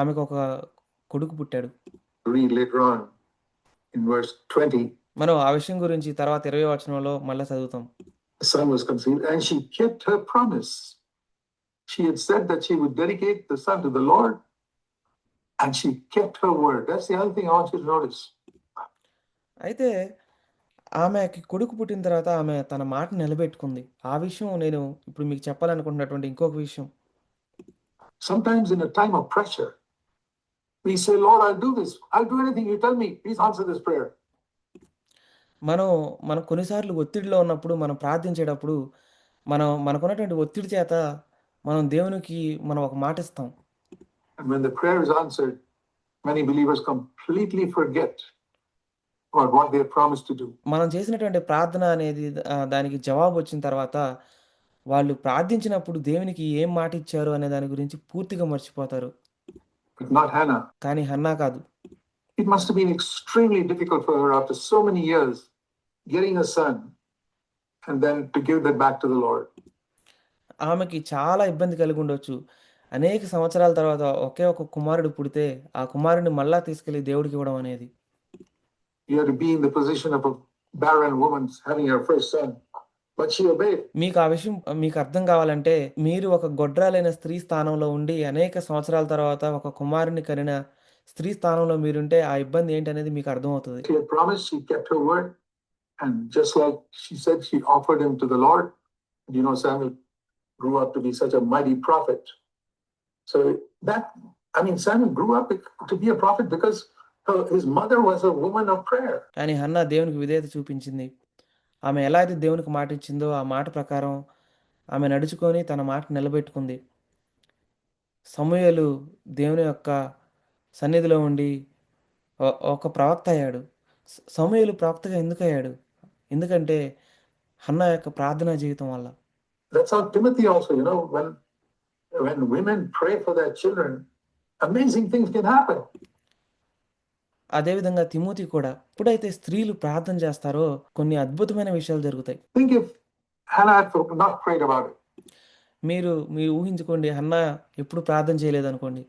ఆమెకు ఒక కొడుకు పుట్టాడు. read later on in verse 20. మనం ఆ విషయం గురించి తర్వాత 20వ వచనంలో మళ్ళా చదువుతాం. The son was conceived and she kept her promise. She had said that she would dedicate the son to the Lord and she kept her word. That's the other thing I want you to notice. అయితే ఆమెకి కొడుకు పుట్టిన తర్వాత ఆమె తన మాట నిలబెట్టుకుంది. ఆ విషయం నేను ఇప్పుడు మీకు చెప్పాలనుకుంటున్నటువంటి ఇంకొక విషయం. Sometimes in a time of pressure, we say, Lord, I'll do this. I'll do anything you tell me. Please answer this prayer. మనం కొన్నిసార్లు ఒత్తిడిలో ఉన్నప్పుడు మనం ప్రార్థించేటప్పుడు మనకున్నటువంటి ఒత్తిడి చేత మనం దేవునికి ఒక మాట ఇస్తాం. And when the prayer is answered, many believers completely forget about what they have promised to do. మనం చేసినటువంటి ప్రార్థన అనేది దానికి జవాబు వచ్చిన తర్వాత వాళ్ళు ప్రార్థించినప్పుడు దేవునికి ఏం మాట ఇచ్చారు అనే దాని గురించి పూర్తిగా మర్చిపోతారు. But not Hannah. కానీ హన్నా కాదు. It must have been extremely difficult for her after so many years getting a son and then to give that back to the Lord. ఆమెకి చాలా ఇబ్బంది కలిగి ఉండొచ్చు. అనేక సంవత్సరాల తర్వాత ఒకే ఒక కుమారుడు పుడితే ఆ కుమారుడిని మళ్ళా తీసుకెళ్లి దేవుడికి ఇవ్వడం అనేది. You have to be in the position of a barren woman having her first son, but she obeyed. మీకు ఆ విషయం మీకు అర్థం కావాలంటే మీరు ఒక గొడ్రాలైన స్త్రీ స్థానంలో ఉండి అనేక సంవత్సరాల తర్వాత ఒక కుమారుని కనిన స్త్రీ స్థానంలో మీరుంటే ఆ ఇబ్బంది ఏంటనేది మీకు అర్థమవుతుంది. She had promised, she kept her word, and just like she said, she offered him to the Lord. You know, Samuel grew up to be such a mighty prophet. So Samuel grew up to be a prophet because his mother was a woman of prayer. కానీ హన్నా దేవునికి విధేయత చూపించింది. ఆమె ఎలా అయితే దేవునికి మాట ఇచ్చిందో ఆ మాట ప్రకారం ఆమె నడుచుకొని తన మాట నిలబెట్టుకుంది. సమూయేలు దేవుని యొక్క సన్నిధిలో ఉండి ఒక ప్రవక్త అయ్యాడు. సమూయేలు ప్రవక్తగా ఎందుకు అయ్యాడు? ఎందుకంటే హన్నా యొక్క ప్రార్థనా జీవితం వల్ల. That's how Timothy also, when women pray for their children, amazing things can happen. అదేవిధంగా తిమోతి కూడా ఎప్పుడైతే స్త్రీలు ప్రార్థన చేస్తారో కొన్ని అద్భుతమైన విషయాలు జరుగుతాయి. Think if Hannah had not prayed about it. మీరు ఊహించుకోండి, హన్నా ఎప్పుడు ప్రార్థన చేయలేదు అనుకోండి.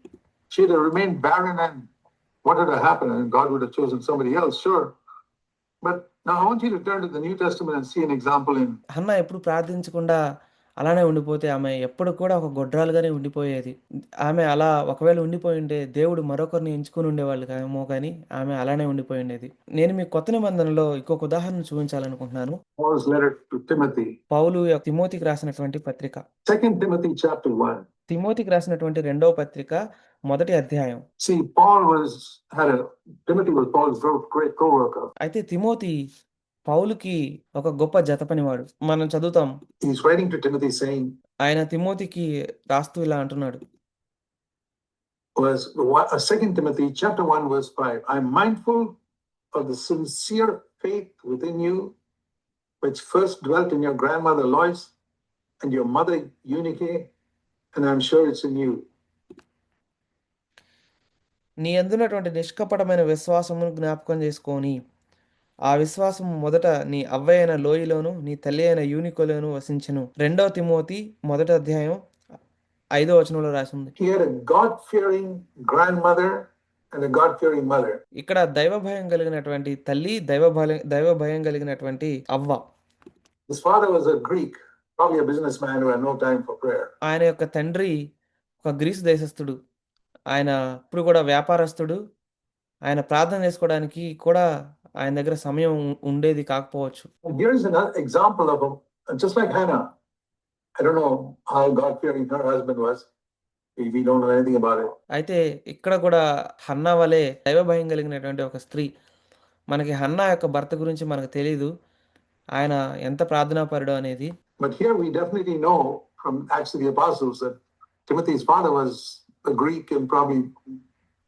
She would have remained barren and what would have happened? And God would have chosen somebody else, sure. But now I want you to turn to the New Testament and see an example in. Hannah ఎప్పుడు ప్రార్థించకుండా అలానే ఉండిపోతే ఆమె ఎప్పుడు కూడా ఒక గొడ్రాలుగానే ఉండిపోయేది. ఆమె అలా ఒకవేళ ఉండిపోయి ఉంటే దేవుడు మరొకరిని ఎంచుకొని ఉండేవాళ్ళు ఏమో కానీ ఆమె అలానే ఉండిపోయి ఉండేది. నేను మీకు కొత్త నిబంధనలో ఇంకొక ఉదాహరణ చూపించాలనుకుంటున్నాను. Paul's letter to Timothy. పౌలు తిమోతికి రాసినటువంటి పత్రిక. 2 Timothy chapter 1. తిమోతికి రాసినటువంటి 2వ పత్రిక మొదటి అధ్యాయం. See, Timothy was Paul's great co-worker. అయితే తిమోతి పౌలుకి ఒక గొప్ప జతపనివాడు. మనం చదువుతాం. He's writing to Timothy saying, ఆయన తిమోతికి రాస్తూ ఇలా అంటున్నాడు. 2 Timothy chapter 1 verse 5. I'm mindful of the sincere faith within you, which first dwelt in your grandmother Lois and your mother Eunice, and I'm sure it's in you. నీ యందున్నటువంటి నిష్కపటమైన విశ్వాసమును జ్ఞాపకం చేసుకొని ఆ విశ్వాసం మొదట నీ అవ్వయైన లోయలోను నీ తల్లి అయిన యూనికోలోను వసించెను. 2 తిమోతి మొదటి అధ్యాయం 5వ వచనంలో రాసింది. He had a God-fearing grandmother and a God-fearing mother. ఇక్కడ దైవ భయం కలిగినటువంటి తల్లి, దైవ భయం కలిగినటువంటి అవ్వ. His father was a Greek, probably a businessman who had no time for prayer. ఆయన యొక్క తండ్రి ఒక గ్రీసు దేశస్థుడు. ఆయన ఇప్పుడు కూడా వ్యాపారస్తుడు. ఆయన ప్రార్థన చేసుకోవడానికి కూడా ఆయన దగ్గర సమయం ఉండేది కాకపోవచ్చు. Here's another example of a And just like Hannah, I don't know how God-fearing her husband was. We don't know anything about it. అయితే ఇక్కడ కూడా హన్నా వలె దైవభయం కలిగినటువంటి ఒక స్త్రీ. మనకి హన్నా యొక్క భర్త గురించి మనకు తెలీదు. ఆయన ఎంత ప్రార్థనాపరుడో అనేది. But here we definitely know from Acts of the Apostles that Timothy's father was a Greek and probably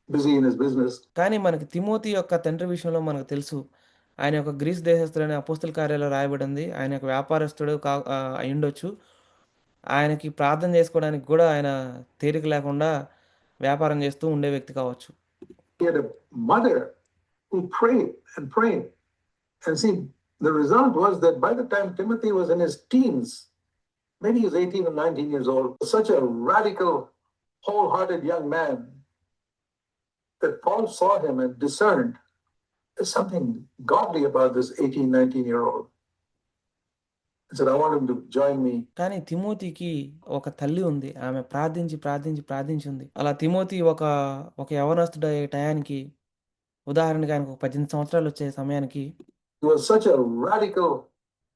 busy in his business. కానీ మనకి తిమోతి యొక్క తండ్రి విషయంలో మనకు తెలుసు. ఆయన యొక్క గ్రీస్ దేశస్థుడని అపోస్తల కార్యాల్లో రాయబడింది. ఆయన యొక్క వ్యాపారస్తుడు అయ్యుండొచ్చు. ఆయనకి ప్రార్థన చేసుకోవడానికి గూడా ఆయన తీరిక లేకుండా వ్యాపారం చేస్తూ ఉండే వ్యక్తి కావచ్చు. He had a mother who prayed and prayed. And see, the result was that by the time Timothy was in his teens, maybe he was 18 or 19 years old, such a radical, wholehearted young man that Paul saw him and discerned there's something godly about this 18, 19-year-old. He said, I want him to join me. కానీ తిమోతికి ఒక తల్లి ఉంది. ఆమె ప్రార్థించింది. అలా తిమోతి ఒక యవ్వనస్తుడయ్యే టయానికి, ఉదాహరణకి ఆయనకు 18 సంవత్సరాలు వచ్చే సమయానికి He was such a radical,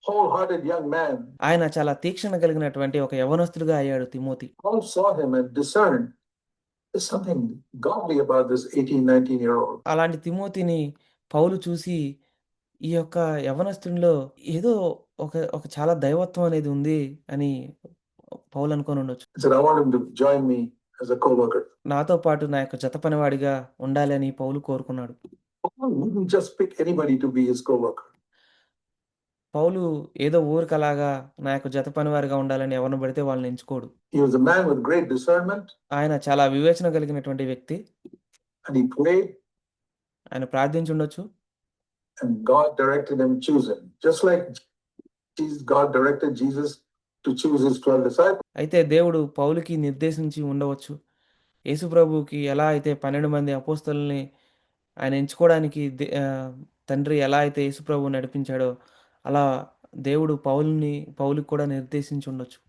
wholehearted young man. ఆయన చాలా తీక్షణ కలిగినటువంటి ఒక యవ్వనస్తుడిగా అయ్యాడు Timothy. Paul saw him and discerned there's something godly about this 18, 19-year-old. అలాంటి తిమోతిని పౌలు చూసి ఈ యొక్క యవ్వనస్తుడిలో ఏదో ఒక చాలా దైవత్వం అనేది ఉంది అని పౌలు అనుకొని ఉండొచ్చు. He said, I want him to join me as a co-worker. నాతో పాటు నా యొక్క జత పనివాడిగా ఉండాలి అని పౌలు కోరుకున్నాడు. Paul wouldn't just pick anybody to be his co-worker. పౌలు ఏదో ఊరికలాగా నా యొక్క జత పనివారిగా ఉండాలని ఎవరిని పడితే వాళ్ళని ఎంచుకోడు. He was a man with great discernment. ఆయన చాలా వివేచన కలిగినటువంటి వ్యక్తి. And he prayed. ఆయన ప్రార్థించుండొచ్చు. And God directed him to choose him. Just like God directed Jesus to choose his 12 disciples. అయితే దేవుడు పౌలుకి నిర్దేశించి ఉండవచ్చు. యేసు ప్రభువుకి ఎలా అయితే 12 మంది అపోస్తలుల్ని ఆయన ఎంచుకోవడానికి తండ్రి ఎలా అయితే యేసు ప్రభువుని నడిపించాడో అలా దేవుడు పౌలుకి కూడా నిర్దేశించి ఉండొచ్చు.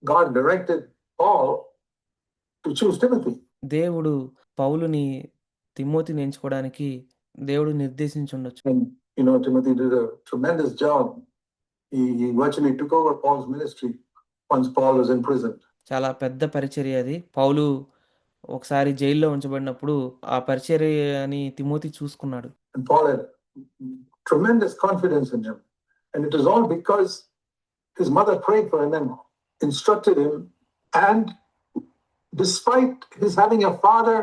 God directed Paul to choose Timothy. దేవుడు పౌలుని తిమోతిని ఎంచుకోవడానికి దేవుడు నిర్దేశించి ఉండొచ్చు. And Timothy did a tremendous job. He virtually took over Paul's ministry once Paul was in prison. చాలా పెద్ద పరిచర్య అది. పౌలు ఒకసారి జైల్లో ఉంచబడినప్పుడు ఆ పరిచర్యని తిమోతి చూసుకున్నాడు. And Paul had tremendous confidence in him. And it was all because his mother prayed for him and instructed him. And despite his having a father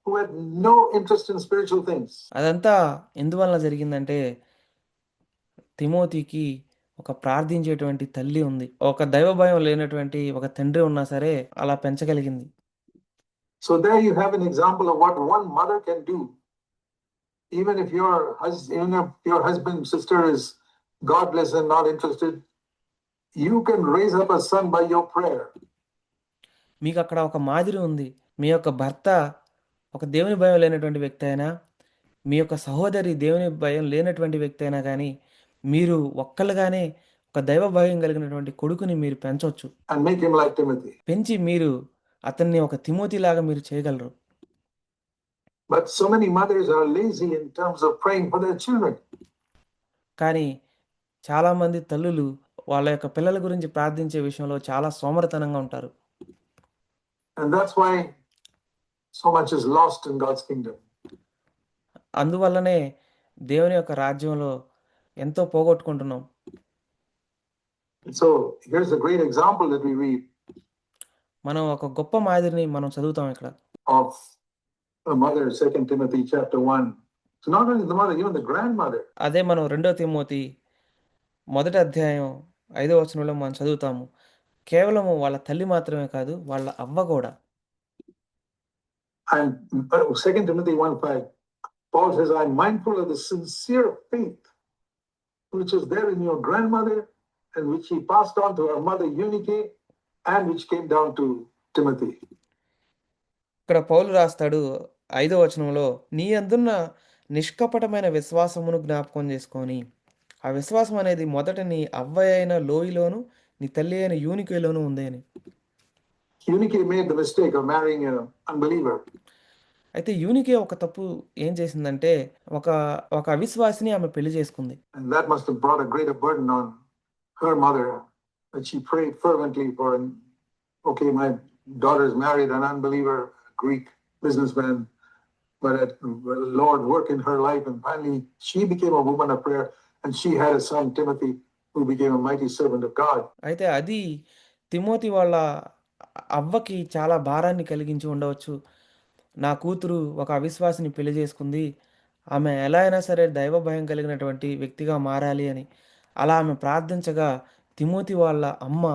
who had no interest in spiritual things. అదంతా ఎందువల్ల జరిగిందంటే తిమోతికి ఒక ప్రార్థించేటువంటి తల్లి ఉంది. ఒక దైవ భయం లేనటువంటి ఒక తండ్రి ఉన్నా సరే అలా పెంచగలిగింది. So there you have an example of what one mother can do. Even if your husband, sister is godless and not interested, you can raise up a son by your prayer. మీకు అక్కడ ఒక మాదిరి ఉంది. మీ యొక్క భర్త ఒక దేవుని భయం లేనటువంటి వ్యక్తి అయినా, మీ యొక్క సహోదరి దేవుని భయం లేనటువంటి వ్యక్తి అయినా కానీ మీరు ఒక్కళ్ళుగానే ఒక దైవ భయం కలిగినటువంటి కొడుకుని మీరు పెంచవచ్చు. And make him like Timothy. పెంచి మీరు అతన్ని ఒక తిమోతి లాగా మీరు చేయగలరు. But so many mothers are lazy in terms of praying for their children. కానీ చాలా మంది తల్లులు వాళ్ళ యొక్క పిల్లల గురించి ప్రార్థించే విషయంలో చాలా సోమరితనంగా ఉంటారు. And that's why so much is lost in God's kingdom. అందువల్లనే దేవుని యొక్క రాజ్యంలో ఎంతో పోగొట్టుకుంటున్నాం. So here's a great example that we read. మనం ఒక గొప్ప మాదిరిని మనం చదువుతాం ఇక్కడ. Of a mother, 2 Timothy chapter 1. So not only the mother, even the grandmother. అదే మనం 2 తిమోతి మొదటి అధ్యాయం 5వ వచనంలో మనం చదువుతాము. కేవలం వాళ్ళ తల్లి మాత్రమే కాదు, వాళ్ళ అవ్వ కూడా. And 2 Timothy 1:5, Paul says, I'm mindful of the sincere faith which was there in your grandmother and which he passed on to her mother Eunice and which came down to Timothy. ఇక్కడ పౌలు రాస్తాడు 5వ వచనంలో, నీ అందున్న నిష్కపటమైన విశ్వాసమును జ్ఞాపకం చేసుకొని, ఆ విశ్వాసం అనేది మొదట నీ అవ్వ అయిన లోయలోను నీ తల్లి అయిన యూనికేలోను ఉంది అని. Eunice made the mistake of marrying an unbeliever. అయితే యూనికే ఒక తప్పు ఏం చేసిందంటే ఒక అవిశ్వాసిని ఆమె పెళ్లి చేసుకుంది. And that must have brought a greater burden on her mother, that she prayed fervently for, an, okay, my daughter's married an unbeliever, Greek businessman, but Lord work in her life, and finally she became a woman of prayer, and she had a son, Timothy, who became a mighty servant of God. అయితే అది తిమోతి వాళ్ళ అవ్వకి చాలా భారాన్ని కలిగించి ఉండవచ్చు. నా కూతురు ఒక అవిశ్వాసిని పెళ్లి చేసుకుంది. ఆమె ఎలా అయినా సరే దైవ భయం కలిగినటువంటి వ్యక్తిగా మారాలి అని. అలా ఆమె ప్రార్థించగా తిమోతి వాళ్ళ అమ్మ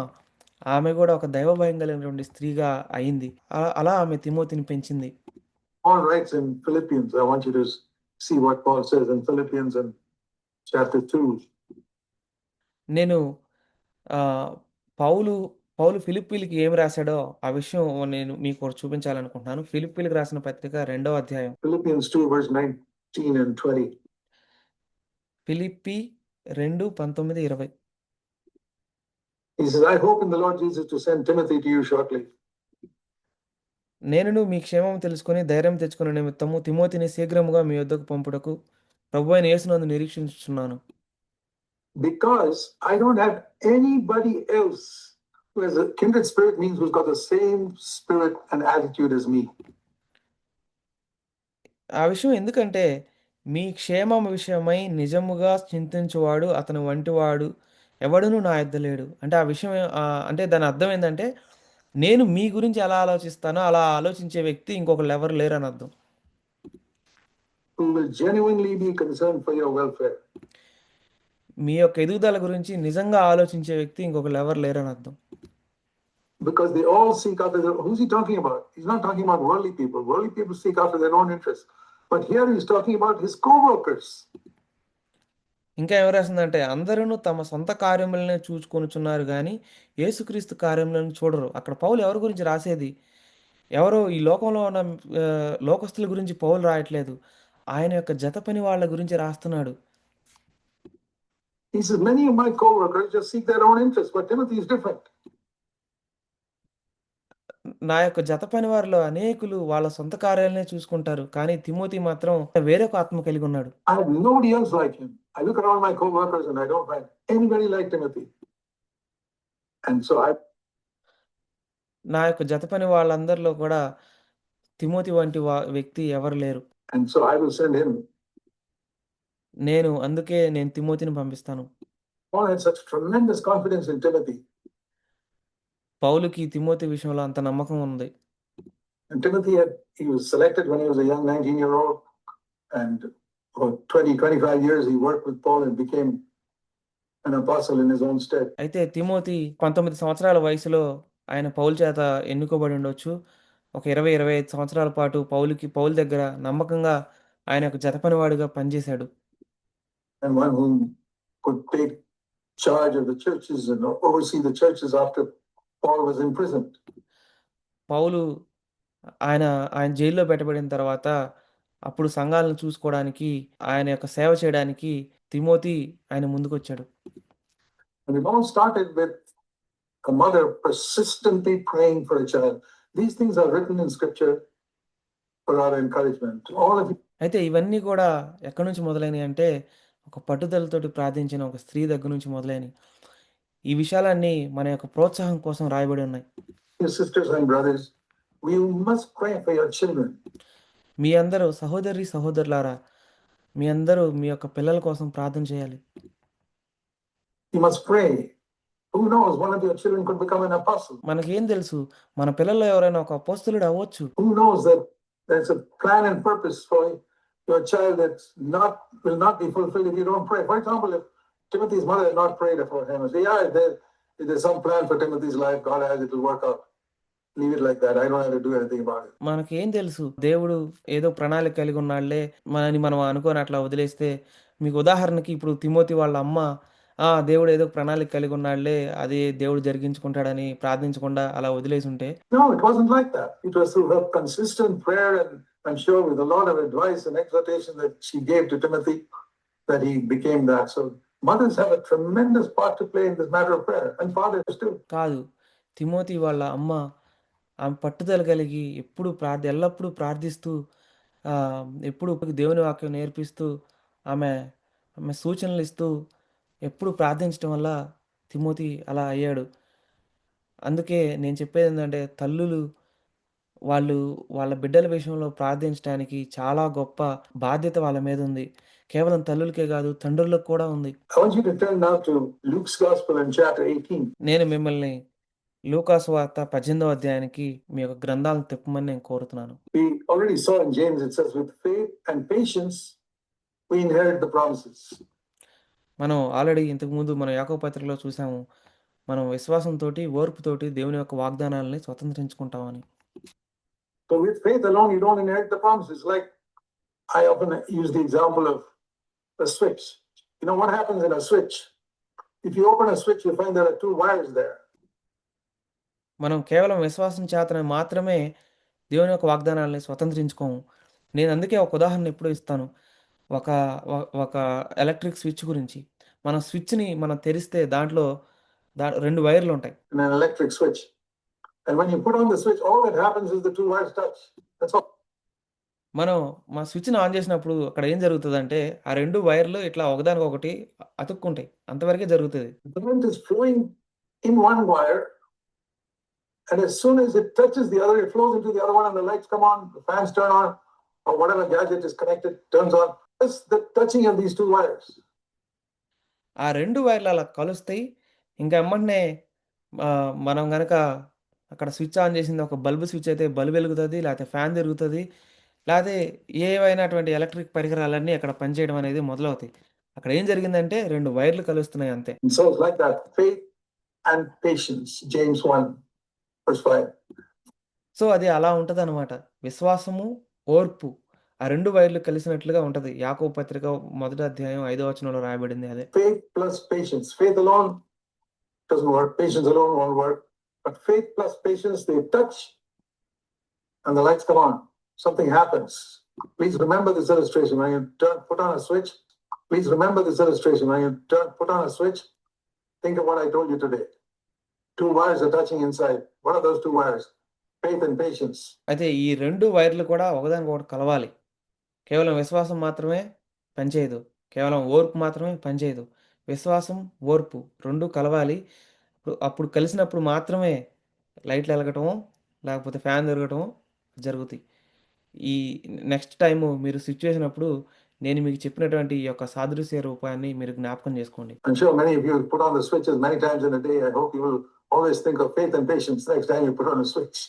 ఆమె గూడా ఒక దైవ భయం కలిగినటువంటి స్త్రీగా అయింది. అలా ఆమె తిమోతిని పెంచింది. Paul writes in Philippians, I want you to see what Paul says in Philippians in chapter 2. నేను ఆహ్, పౌలు పౌలు ఫిలిప్పీలకి ఏమి రాసాడో ఆ విషయం నేను మీకు ఒకటి చూపించాలనుకుంటున్నాను. ఫిలిప్పీలకు రాసిన పత్రిక 2వ అధ్యాయం. Philippians 2, verse 19 and 20. Philippi 2, 19, 20. He says, I hope in the Lord Jesus to send Timothy to you shortly. నేనును మీ క్షేమం తెలుసుకొని ధైర్యం తెచ్చుకునే నిమిత్తము తిమోతిని శీఘ్రముగా మీ యొద్దకు పంపుటకు ప్రభువైన యేసునందు నిరీక్షించుచున్నాను. Because I don't have anybody else who has a kindred spirit, means who's got the same spirit and attitude as me. ఆ విషయం ఎందుకంటే మీ క్షేమం విషయమై నిజముగా చింతించువాడు అతని వంటివాడు ఎవడునూ నా యొద్ద లేడు. అంటే ఆ విషయం అంటే దాని అర్థం ఏందంటే నేను మీ గురించి ఎలా ఆలోచిస్తానో అలా ఆలోచించే వ్యక్తి ఇంకొకళ్ళెవరు లేరని అర్థం. Who will genuinely be concerned for your welfare. మీ యొక్క ఎదుగుదల గురించి నిజంగా ఆలోచించే వ్యక్తి ఇంకొకళ్ళెవరు లేరని అర్థం. Because they all seek after their, who's he talking about? He's not talking about worldly people. Worldly people seek after their own interests. But here he's talking about his co-workers. ఇంకా ఏం రాసిందంటే అందరూ తమ సొంత కార్యములనే చూచుకొనుచున్నారు గాని యేసుక్రీస్తు కార్యములను చూడరు. అక్కడ పౌలు ఎవరి గురించి రాసేది? ఎవరో ఈ లోకంలో ఉన్న లోకస్తుల గురించి పౌలు రాయట్లేదు. ఆయన యొక్క జత పని వాళ్ళ గురించి రాస్తున్నాడు. He says, many of my co-workers just seek their own interests, but Timothy is different. నా యొక్క జత పని వారిలో అనేకులు వాళ్ళ సొంత కార్యాలనే చూసుకుంటారు. కానీ తిమోతి మాత్రం వేరొక ఆత్మ కలిగి ఉన్నాడు. I have nobody else like him. I look around my co-workers and I don't find anybody like Timothy. And so నా యొక్క జత పని వాళ్ళందరిలో కూడా తిమోతి వంటి వ్యక్తి ఎవరు లేరు. and so I will send him. అందుకే నేను తిమోతిని పంపిస్తాను. Paul had such tremendous confidence in Timothy. పౌలుకి తిమోతి విషయంలో అంత నమ్మకం ఉంది. And Timothy he was selected when he was a young 19-year-old, and for 25 years he worked with Paul and became an apostle in his own stead. అయితే తిమోతి 19 సంవత్సరాల వయసులో ఆయన పౌలు చేత ఎన్నుకోబడి ఉండొచ్చు. ఒక 25 సంవత్సరాల పాటు పౌలు దగ్గర నమ్మకంగా ఆయన యొక్క జతపనివాడిగా పనిచేశాడు. And one who could take charge of the churches and oversee the churches after Paul was imprisoned. పౌలు ఆయన జైల్లో పెట్టబడిన తర్వాత అప్పుడు సంఘాలను చూసుకోవడానికి ఆయన యొక్క సేవ చేయడానికి తిమోతి ఆయన ముందుకొచ్చాడు. And it all started with a mother persistently praying for a child. These things are written in scripture for our encouragement. All of you. అయితే ఇవన్నీ కూడా ఎక్కడి నుంచి మొదలైనవి అంటే ఒక పట్టుదలతోటి ప్రార్థించిన ఒక స్త్రీ దగ్గర నుంచి మొదలైనవి. ఈ విషయాలన్నీ మన యొక్క ప్రోత్సాహం కోసం రాయబడి ఉన్నాయి. Sisters and brothers, we must pray for your children. మీ అందరూ సహోదరులారా మీ అందరూ మీ యొక్క పిల్లల కోసం ప్రార్థన చేయాలి. You must pray. Who knows, one of your children could become an apostle. మనకేం తెలుసు, మన పిల్లల్లో ఎవరైనా ఒక అపోస్తలుడు అవ్వచ్చు. Who knows that there's a plan and purpose for your child that's will not be fulfilled if you don't pray. For example, if Timothy's mother had not prayed for him, say, yeah, there's some plan for Timothy's life, God has it will work out. Leave it like that. I don't have to do anything about it. మనకేం తెలుసు, దేవుడు ఏదో ప్రణాళిక కలిగి ఉన్నాడులే మనం అనుకోని అట్లా వదిలేస్తే. మీకు ఉదాహరణకి ఇప్పుడు తిమోతి వాళ్ళ అమ్మ దేవుడు ఏదో ప్రణాళిక కలిగి ఉన్నాడులే, అది దేవుడు జరిగించుకుంటాడని ప్రార్థించకుండా అలా వదిలేసి ఉంటే. No, it wasn't like that. It was through her consistent prayer, and I'm sure with a lot of advice and exhortation that she gave to Timothy that he became that. So mothers have a tremendous part to play in this matter of prayer, and fathers too. కాదు, తిమోతి వాళ్ళ అమ్మ ఆమె పట్టుదల కలిగి ఎల్లప్పుడూ ప్రార్థిస్తూ ఎప్పుడు దేవుని వాక్యం నేర్పిస్తూ ఆమె సూచనలు ఇస్తూ ఎప్పుడు ప్రార్థించడం వల్ల తిమోతి అలా అయ్యాడు. అందుకే నేను చెప్పేదేంటంటే తల్లులు వాళ్ళు వాళ్ళ బిడ్డల విషయంలో ప్రార్థించటానికి చాలా గొప్ప బాధ్యత వాళ్ళ మీద ఉంది. కేవలం తల్లులకే గాదు, తండ్రులకు కూడా ఉంది. I want you to turn now to Luke's Gospel in chapter 18. నేను మిమ్మల్ని లూకాసు వార్త 18వ అధ్యాయానికి మీ యొక్క గ్రంథాలను తిప్పమని నేను కోరుతున్నాను. We already saw in James, it says, with faith and patience, we inherit the promises. మనం ఆల్రెడీ ఇంతకుముందు మనం యాకోబు పత్రికలో చూసాము. మనం విశ్వాసంతోటి, ఓర్పుతోటి దేవుని యొక్క వాగ్దానాలని స్వతంత్రించుకుంటామని. So with faith alone, you don't inherit the promises. Like I often use the example of a switch. You know what happens in a switch? If you open a switch, you find there are two wires there. మనం కేవలం విశ్వాసం చేతనే మాత్రమే దేవుని యొక్క వాగ్దానాల్ని స్వతంత్రించుకోము. నేను అందుకే ఒక ఉదాహరణ ఎప్పుడూ ఇస్తాను. ఒక ఒక ఎలక్ట్రిక్ స్విచ్ గురించి. మనం స్విచ్‌ని మనం తెరిస్తే దాంట్లో 2 వైర్లుంటాయి. In an electric switch. And when you put on the switch, all that happens is the two wires touch. That's all. మనం స్విచ్‌ని ఆన్ చేసినప్పుడు అక్కడ ఏం జరుగుతదంటే, ఆ 2 వైర్లు ఇట్లా ఒకదానికొకటి అతుక్కుంటాయి. అంతవరకే జరుగుతది. The current is flowing in one wire, and as soon as it touches the other, it flows into the other one, and the lights come on, the fans turn on, or whatever gadget is connected turns on. That's the touching of these two wires. ఆ 2 వైర్లు అలా కలుస్తాయి. ఇంకా ఎమ్మటనే మనం గనక అక్కడ స్విచ్ ఆన్ చేసింది ఒక బల్బ్ స్విచ్ అయితే బల్బ్ వెలుగుతది. లేతే ఫ్యాన్ తిరుగుతది. లేతే ఏవైనటువంటి ఎలక్ట్రిక్ పరికరాలన్నీ అక్కడ పనిచేయడం అనేది మొదలవుతాయి. అక్కడ ఏం జరిగిందంటే 2 వైర్లు కలుస్తున్నాయి అంతే. And so it's like that, faith and patience, James 1, verse 5. So, అది అలా ఉంటదనమాట. విశ్వాసము, ఓర్పు ఆ 2 వైర్లు కలిసినట్లుగా ఉంటది. యాకోబు పత్రిక మొదటి అధ్యాయం 5వ వచనంలో రాయబడింది అదే. Faith plus patience. Faith alone doesn't work. Patience alone won't work. But faith plus patience, they touch and the lights come on. Something happens. Please remember this illustration. When you put on a switch, please remember this illustration. When you put on a switch, think of what I told you today. Two wires are touching inside. What are those two wires? Faith and patience. అయితే ఈ 2 వైర్లు కూడా ఒకదానికొకటి కలవాలి. కేవలం విశ్వాసం మాత్రమే పనిచేయదు. కేవలం ఓర్పు మాత్రమే పనిచేయదు. విశ్వాసం, ఓర్పు 2 కలవాలి. అప్పుడు కలిసినప్పుడు మాత్రమే లైట్లు ఎలగటమో, లేకపోతే ఫ్యాన్ తిరగటమో జరుగుతాయి. ఈ నెక్స్ట్ టైము మీరు స్విచ్ వేసినప్పుడు నేను మీకు చెప్పినటువంటి ఈ యొక్క సాదృశ్య రూపాన్ని మీరు జ్ఞాపకం చేసుకోండి. I'm sure many of you put on the switches many times in a day. I hope you will always think of faith and patience next time you put on a switch.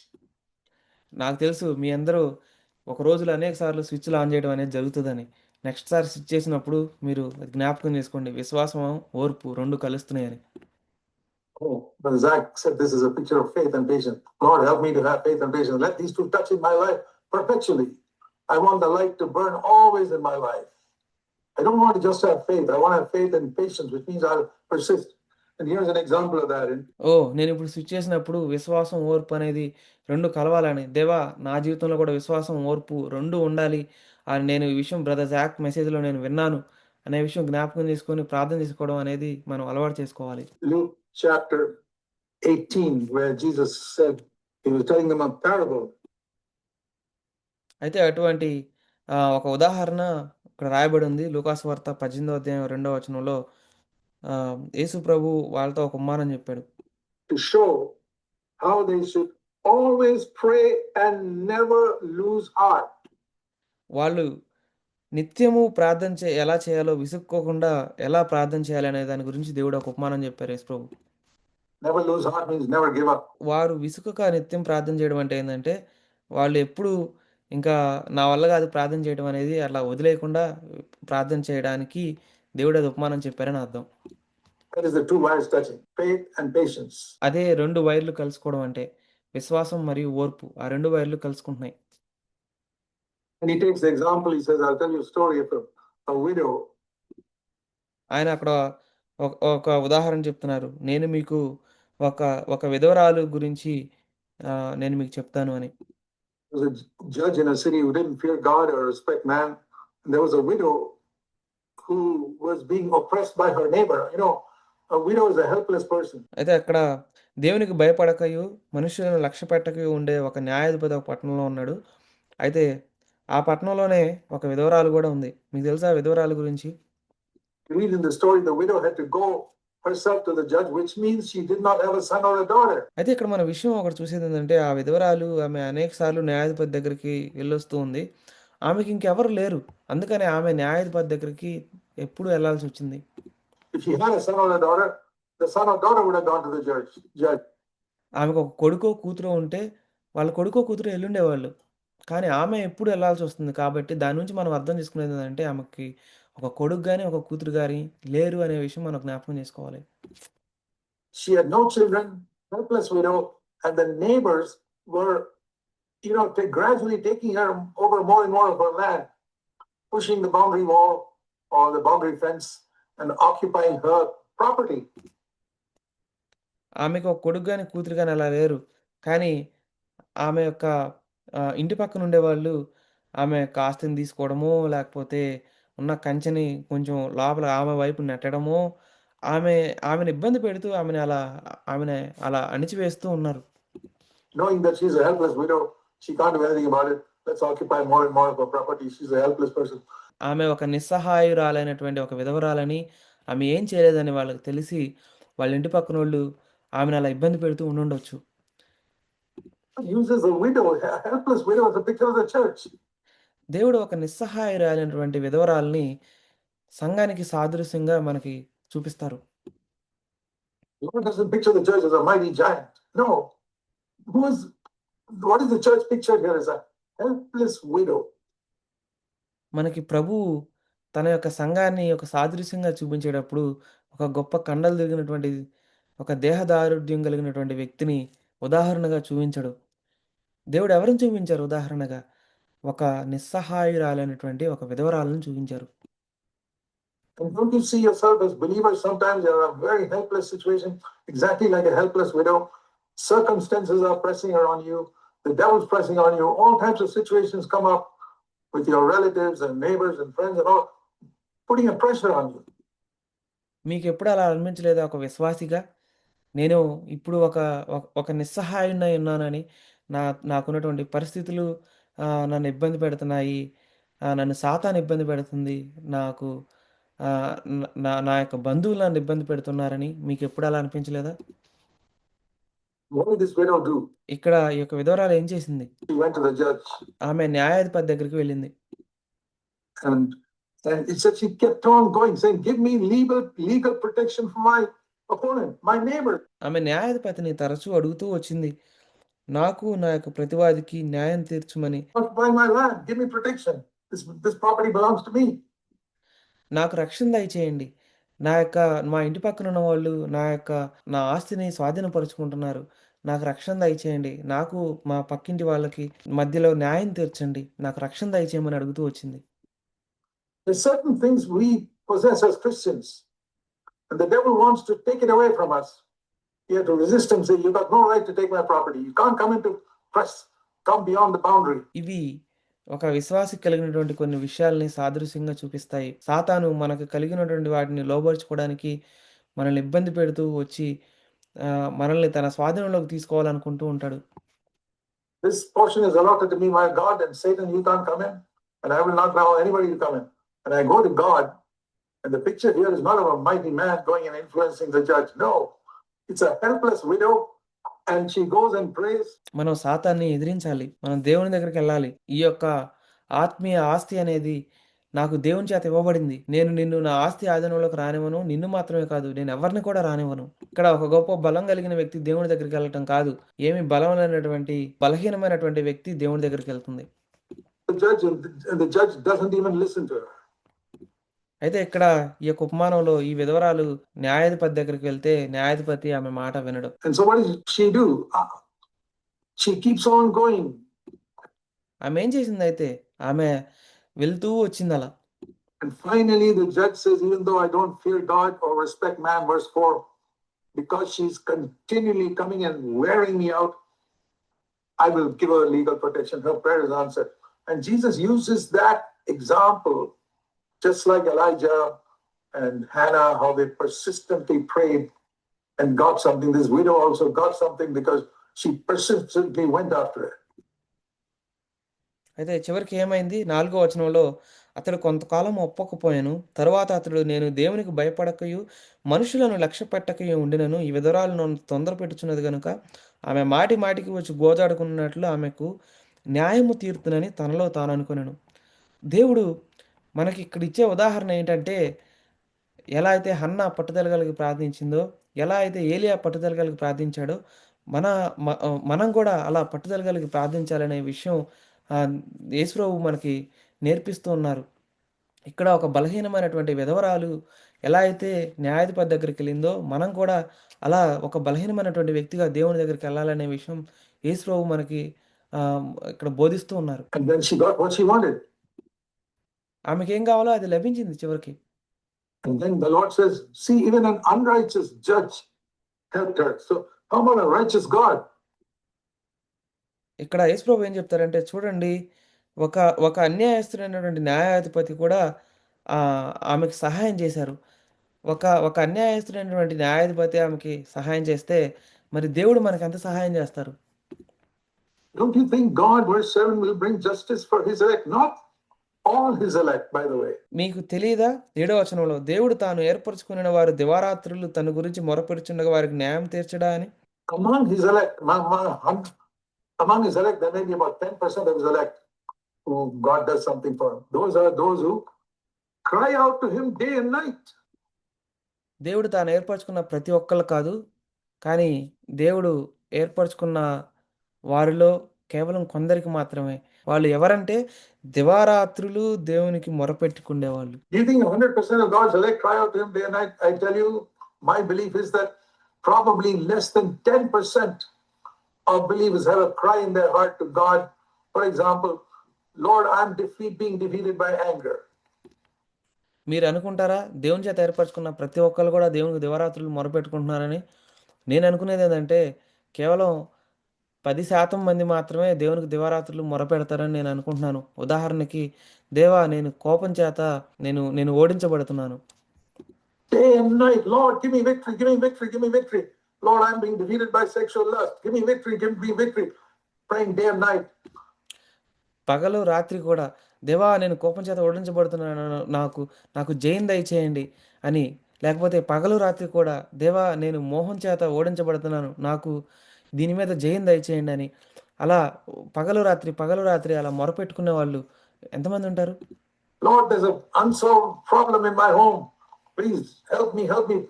నాకు తెలుసు మీ అందరూ ఒక రోజులో అనేక సార్లు స్విచ్‌లు ఆన్ చేయడం అనేది జరుగుతదని. నెక్స్ట్ సారి స్విచ్ చేసినప్పుడు మీరు జ్ఞాపకం చేసుకోండి. విశ్వాసం, ఓర్పు 2 కలుస్తున్నాయని. Oh, Brother Zach said this is a picture of faith and patience. Lord, help me to have faith and patience. Let these two touch in my life perpetually. I want the light to burn always in my life. I don't want to just have faith. I want to have faith and patience, which means I'll persist. And here's an example of that. నేనిప్పుడు స్విచ్ చేసినప్పుడు విశ్వాసం, ఓర్పు అనేది 2 కలవాలని. దేవా! నా జీవితంలో కూడా విశ్వాసం, ఓర్పు 2 ఉండాలి. నేను ఈ విషయం బ్రదర్ జాక్ మెసేజ్‌లో నేను విన్నాను అనే విషయం జ్ఞాపకం చేసుకొని ప్రార్థన చేసుకోవడం అనేది మనం అలవాటు చేసుకోవాలి. Luke chapter 18, where Jesus said, he was telling them a parable. అయితే అటువంటి ఒక ఉదాహరణ ఇక్కడ రాయబడి ఉంది. లూకాసు వార్త 18వ అధ్యాయం 2వ వచనంలో యేసు ప్రభు వాళ్ళతో ఒక ఉపమానం చెప్పాడు. To show how they should always pray and never lose heart. వాళ్ళు నిత్యము ప్రార్థన ఎలా చేయాలో విసుక్కోకుండా ఎలా ప్రార్థన చేయాలి అనే దాని గురించి దేవుడు ఒక ఉపమానం చెప్పారు యేసు ప్రభు. Never lose heart means never give up. వారు విసుకక నిత్యం ప్రార్థన చేయడం అంటే ఏందంటే, వాళ్ళు ఎప్పుడు ఇంకా నా వల్ల కాదు ప్రార్థన చేయడం అనేది అట్లా వదిలేయకుండా ప్రార్థన చేయడానికి దేవుడు అది ఉపమానం చెప్పారని అర్థం. That is the two wires touching, faith and patience. అదే 2 వైర్లు కలుసుకోవడం అంటే విశ్వాసం మరియు ఓర్పు. ఆ 2 వైర్లు కలుసుకుంటున్నాయి. And he takes the example, he says, I'll tell you a story of a widow. ఆయన అక్కడ ఒక ఉదాహరణ చెప్తున్నారు. నేను మీకు ఒక విధవరాలు గురించి నేను మీకు చెప్తాను అని. There was a judge in a city who didn't fear God or respect man. And there was a widow who was being oppressed by her neighbor. You know, a widow is a helpless person. అయితే అక్కడ దేవునికి భయపడకయు, మనుషులను లక్ష్యపెట్టకయు ఉండే ఒక న్యాయాధిపతి ఒక పట్టణంలో ఉన్నాడు. అయితే ఆ పట్టణంలోనే ఒక విధవరాలు గూడా ఉంది. మీకు తెలుసా ఆ విధవరాలు గురించి? You read in the story, the widow had to go herself to the judge, which means she did not have a son or a daughter. అయితే ఇక్కడ మన విషయం ఒకటి చూసేది ఏంటంటే ఆ విధవరాలు ఆమె అనేక సార్లు న్యాయాధిపతి దగ్గరికి వెళ్ళొస్తూ ఉంది. ఆమెకి ఇంకెవరు లేరు. అందుకని ఆమె న్యాయాధిపతి దగ్గరికి ఎప్పుడు వెళ్ళాల్సి వచ్చింది. If she had a son or a daughter, the son or daughter would have gone to the judge. ఆమెకు ఒక కొడుకో కూతురో ఉంటే వాళ్ళ కొడుకో కూతురో ఎల్లుండేవాళ్ళు. కానీ ఆమె ఎప్పుడు వెళ్ళాల్సి వస్తుంది కాబట్టి దాని నుంచి మనం అర్థం చేసుకునేది ఏంటంటే ఆమెకి ఒక కొడుకు గాని, ఒక కూతురు గాని లేరు అనే విషయం మనం జ్ఞాపకం చేసుకోవాలి. She had no children, helpless widow, and the neighbors were, gradually taking her over more and more of her land, pushing the boundary wall or the boundary fence and occupying her property. ఆమెకు ఒక కొడుకు గాని, కూతురు గాని అలా లేరు. కానీ ఆమె యొక్క ఇంటి పక్కన ఉండేవాళ్ళు ఆమె యొక్క ఆస్తిని తీసుకోవడమో, లేకపోతే ఉన్న కంచెని కొంచెం లోపల ఆమె వైపు నెట్టడమో, ఆమెను ఇబ్బంది పెడుతూ ఆమెని అలా అణిచివేస్తూ ఉన్నారు. Knowing that she's a helpless widow, she can't do anything about it. Let's occupy more and more of her property. She's a helpless person. ఆమె ఒక నిస్సహాయురాలైనటువంటి ఒక విధవరాలని, ఆమె ఏం చేయలేదని వాళ్ళకి తెలిసి, వాళ్ళ ఇంటి పక్కనోళ్ళు ఆమెను అలా ఇబ్బంది పెడుతూ ఉండుండొచ్చు. Uses a widow, a helpless widow as a picture of the church. దేవుడు ఒక నిస్సహాయురాలైనటువంటి విధవరాల్ని సంఘానికి సాదృశ్యంగా మనకి చూపిస్తారు. Lord doesn't picture the church as a mighty giant. No. What is the church pictured here as a helpless widow? మనకి ప్రభువు తన యొక్క సంఘాన్ని ఒక సాదృశ్యంగా చూపించేటప్పుడు ఒక గొప్ప కండలు తిరిగినటువంటి ఒక దేహదారుఢ్యం కలిగినటువంటి వ్యక్తిని ఉదాహరణగా చూపించడు. దేవుడు ఎవరిని చూపించారు ఉదాహరణగా? ఒక నిస్సహాయురాలైనటువంటి ఒక విధవరాలను చూపించారు. And don't you see yourself as believers sometimes you're in a very helpless situation, exactly like a helpless widow. Circumstances are pressing on you, the devil's pressing on you, all types of situations come up with your relatives and neighbors and friends and all, putting a pressure on you. మీకు ఎప్పుడు అలా అనిపించలేదా ఒక విశ్వాసిగా? నేను ఇప్పుడు ఒక నిస్సహాయుడినై ఉన్నానని, నాకున్నటువంటి పరిస్థితులు నన్ను ఇబ్బంది పెడుతున్నాయి. నన్ను సాతాను ఇబ్బంది పెడుతుంది. నాకు నా యొక్క బంధువులు నన్ను ఇబ్బంది పెడుతున్నారని మీకెప్పుడు అలా అనిపించలేదా? What did this widow do? ఇక్కడ ఈ యొక్క విధవరాలు ఏం చేసింది? She went to the judge. ఆమె న్యాయాధిపతి దగ్గరికి వెళ్ళింది. And it said she kept on going, saying, "Give me legal protection for my opponent, my neighbor." ఆమె న్యాయాధిపతిని తరచూ అడుగుతూ వచ్చింది. నాకు నా యొక్క ప్రతివాదికి న్యాయం తీర్చమని. Occupy my land, give me protection. This property belongs to me. నాకు రక్షణ దయచేయండి. మా ఇంటి పక్కన ఉన్న వాళ్ళు నా ఆస్తిని స్వాధీనపరుచుకుంటున్నారు. నాకు రక్షణ దయచేయండి. నాకు మా పక్కింటి వాళ్ళకి మధ్యలో న్యాయం తీర్చండి. నాకు రక్షణ దయచేయమని అడుగుతూ వచ్చింది. There's certain things we possess as Christians, and the devil wants to take it away from us. You have to resist him, say, "You've got no right to take my property. You can't come beyond the boundary." ఇవి ఒక విశ్వాసికి కలిగినటువంటి కొన్ని విషయాల్ని సాదృశ్యంగా చూపిస్తాయి. సాతాను మనకు కలిగినటువంటి వాటిని లోబరుచుకోవడానికి మనల్ని ఇబ్బంది పెడుతూ వచ్చి మనల్ని తన స్వాధీనంలోకి తీసుకోవాలనుకుంటూ ఉంటాడు. This portion is allotted to me by God, and Satan, you can't come in, and I will not allow anybody to come in. And I go to God, and the picture here is not of a mighty man going and influencing the judge. No, it's a helpless widow, and she goes and prays. మనం సాతాన్ని ఎదిరించాలి. మనం దేవుని దగ్గరికి వెళ్ళాలి. ఈ యొక్క ఆత్మీయ ఆస్తి అనేది నాకు దేవుని చేత ఇవ్వబడింది. నేను నిన్ను నా ఆస్తి ఆధీనంలోకి రానివ్వను. నిన్ను మాత్రమే కాదు, నేను ఎవరిని కూడా రానివ్వను. ఇక్కడ ఒక గొప్ప బలం కలిగిన వ్యక్తి దేవుని దగ్గరికి వెళ్ళటం కాదు. ఏమి బలహీనమైనటువంటి వ్యక్తి దేవుని దగ్గరికి వెళ్తుంది. The judge doesn't even listen to her. అయితే ఇక్కడ ఈ యొక్క ఉపమానంలో ఈ విధవరాలు న్యాయాధిపతి దగ్గరికి వెళ్తే న్యాయాధిపతి ఆమె మాట వినడు. And so what does she do? She keeps on going. ఆమె ఏం చేసింది అయితే? ఆమె వెళ్తూ వచ్చింది అలా. And finally the judge says, even though I don't fear God or respect man, verse 4, because she's continually coming and wearing me out, I will give her legal protection. Her prayer is answered. And Jesus uses that example, just like Elijah and Hannah, how they persistently prayed and got something. This widow also got something because she persistently went after it. అయితే చివరికి ఏమైంది? 4 వచనంలో అతడు కొంతకాలం ఒప్పకపోయెను. తరువాత అతడు నేను దేవునికి భయపడకయు, మనుషులను లక్ష్యపెట్టకయు ఉండినను, ఈ విధవరాలు నన్ను తొందరపెట్టుచున్నది గనుక, ఆమె మాటి మాటికి వచ్చి గోజాడుకున్నట్లు ఆమెకు న్యాయము తీర్తునని తనలో తాను అనుకొనెను. దేవుడు మనకి ఇక్కడ ఇచ్చే ఉదాహరణ ఏంటంటే, ఎలా అయితే హన్నా పట్టుదల కలిగి ప్రార్థించిందో, ఎలా అయితే ఏలియా పట్టుదల కలిగి ప్రార్థించాడో, మనం కూడా అలా పట్టుదల కలిగి ప్రార్థించాలనే విషయం ఆహ్, యేసుప్రభు మనకి నేర్పిస్తూ ఉన్నారు. ఇక్కడ ఒక బలహీనమైనటువంటి విధవరాలు ఎలా అయితే న్యాయాధిపతి దగ్గరికెళ్ళిందో, మనం కూడా అలా ఒక బలహీనమైనటువంటి వ్యక్తిగా దేవుని దగ్గరికెళ్ళాలనే విషయం యేసుప్రభు మనకి ఆహ్, ఇక్కడ బోధిస్తూ ఉన్నారు. And then she got what she wanted. ఆమెకేం కావాలో అది లభించింది చివరికి. And then the Lord says, see, even an unrighteous judge helped her. So how about a righteous God? ఇక్కడ యేసుప్రభు ఏం చెప్తారంటే చూడండి, ఒక ఒక అన్యాయస్తుడైనటువంటి న్యాయాధిపతి కూడా ఆమెకు సహాయం చేశారు. ఒక ఒక అన్యాయస్తుడైనటువంటి న్యాయాధిపతి ఆమెకి సహాయం చేస్తే, మరి దేవుడు మనకెంత సహాయం చేస్తారు? Don't you think God, verse 7, will bring justice for his elect? Not all his elect, by the way. మీకు తెలీదా? 7వ వచనంలో దేవుడు తాను ఏర్పరచుకొనిన వారు దివారాత్రులు తన గురించి మొరపెడుచుండగా వారికి న్యాయం తీర్చడా అని. Among his elect, among his elect, there may be about 10% of his elect who God does something for. Those are those who cry out to him day and night. దేవుడు తాను ఏర్పరచుకున్న ప్రతి ఒక్కళ్ళు కాదు. కానీ దేవుడు ఏర్పరచుకున్న వారిలో కేవలం కొందరికి మాత్రమే. వాళ్ళు ఎవరంటే దివారాత్రులు దేవునికి మొరపెట్టుకునేవాళ్ళు. Do you think 100% of God's elect cry out to him day and night? I tell you, my belief is that probably less than 10% of believers have a cry in their heart to God. For example, Lord, I'm being defeated by anger. మీరు అనుకుంటారా? దేవుని చేత ఏర్పరచుకున్న ప్రతి ఒక్కళ్ళు కూడా దేవునికి దివారాత్రులు మొరపెట్టుకుంటున్నారని? నేను అనుకునేదేంటంటే కేవలం 10% మంది మాత్రమే దేవునికి దివారాత్రులు మొరపెడతారని నేను అనుకుంటున్నాను. ఉదాహరణకి, దేవా నేను కోపం చేత నేను నేను ఓడించబడుతున్నాను. Day and night, Lord, give me victory, give me victory, give me victory. Lord, I'm being defeated by sexual lust. Give me victory, give me victory. Praying day and night. పగలు, రాత్రి కూడా దేవా నేను కోపం చేత ఓడించబడుతున్నాను. నాకు నాకు జయం దయచేయండి అని. లేకపోతే పగలు, రాత్రి కూడా దేవా నేను మోహం చేత ఓడించబడుతున్నాను. నాకు దీని మీద జయం దయచేయండి అని. అలా పగలు రాత్రి అలా మొరపెట్టుకునే వాళ్ళు ఎంతమంది ఉంటారు? Lord, there's an unsolved problem in my home. Please help me,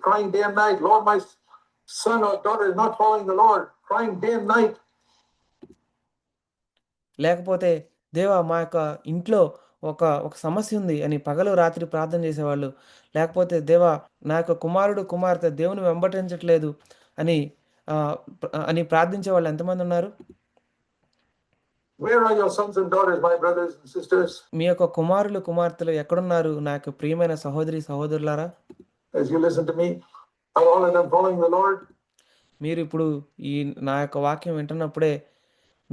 crying day and night. Lord, my son or daughter is not following the Lord, crying day and night. లేకపోతే దేవా మా యొక్క ఇంట్లో ఒక ఒక సమస్య ఉంది అని పగలు, రాత్రి ప్రార్థన చేసేవాళ్ళు. లేకపోతే దేవా నా యొక్క కుమారుడు, కుమార్తె దేవుని వెంబడించట్లేదు అని అని ప్రార్థించే వాళ్ళు ఎంతమంది ఉన్నారు? Where are your sons and daughters, my brothers and sisters? మీ యొక్క కుమారులు, కుమార్తెలు ఎక్కడున్నారు నా యొక్క ప్రియమైన సహోదరి, సహోదరులారా? As you listen to me, are all of them following the Lord? మీరు ఇప్పుడు ఈ నా యొక్క వాక్యం వింటున్నప్పుడే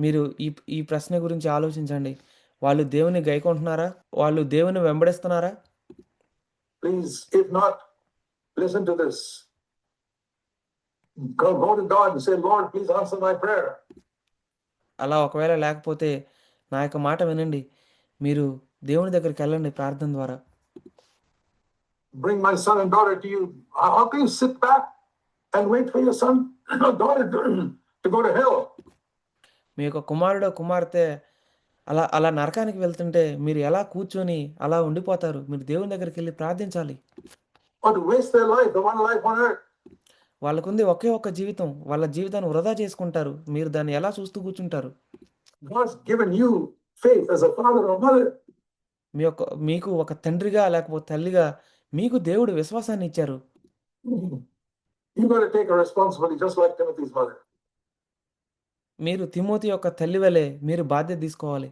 మీరు ఈ ఈ ప్రశ్న గురించి ఆలోచించండి. వాళ్ళు దేవుని గైకొంటున్నారా? వాళ్ళు దేవుని వెంబడిస్తున్నారా? Please, if not, listen to this. Go to God and say, Lord, please answer my prayer. అలా ఒకవేళ లేకపోతే నా యొక్క మాట వినండి. మీరు దేవుని దగ్గరికెళ్ళండి ప్రార్థన ద్వారా. Bring my son and daughter to you. How can you sit back and wait for your son or daughter to go to hell? మీ యొక్క కుమారుడో, కుమార్తె అలా అలా నరకానికి వెళ్తుంటే మీరు ఎలా కూర్చొని అలా ఉండిపోతారు? మీరు దేవుని దగ్గరికెళ్ళి ప్రార్థించాలి. Or to waste their life, the one life on earth. వాళ్ళకుంది ఒకే ఒక్క జీవితం. వాళ్ళ జీవితాన్ని వృధా చేసుకుంటారు. మీరు దాన్ని ఎలా చూస్తూ కూర్చుంటారు? God's given you faith as a father or mother. మీకు ఒక తండ్రిగా లేకపోతే తల్లిగా మీకు దేవుడు విశ్వాసాన్ని ఇచ్చారు. You got to take a responsibility just like Timothy's mother. మీరు తిమోతి యొక్క తల్లి వలె మీరు బాధ్యత తీసుకోవాలి.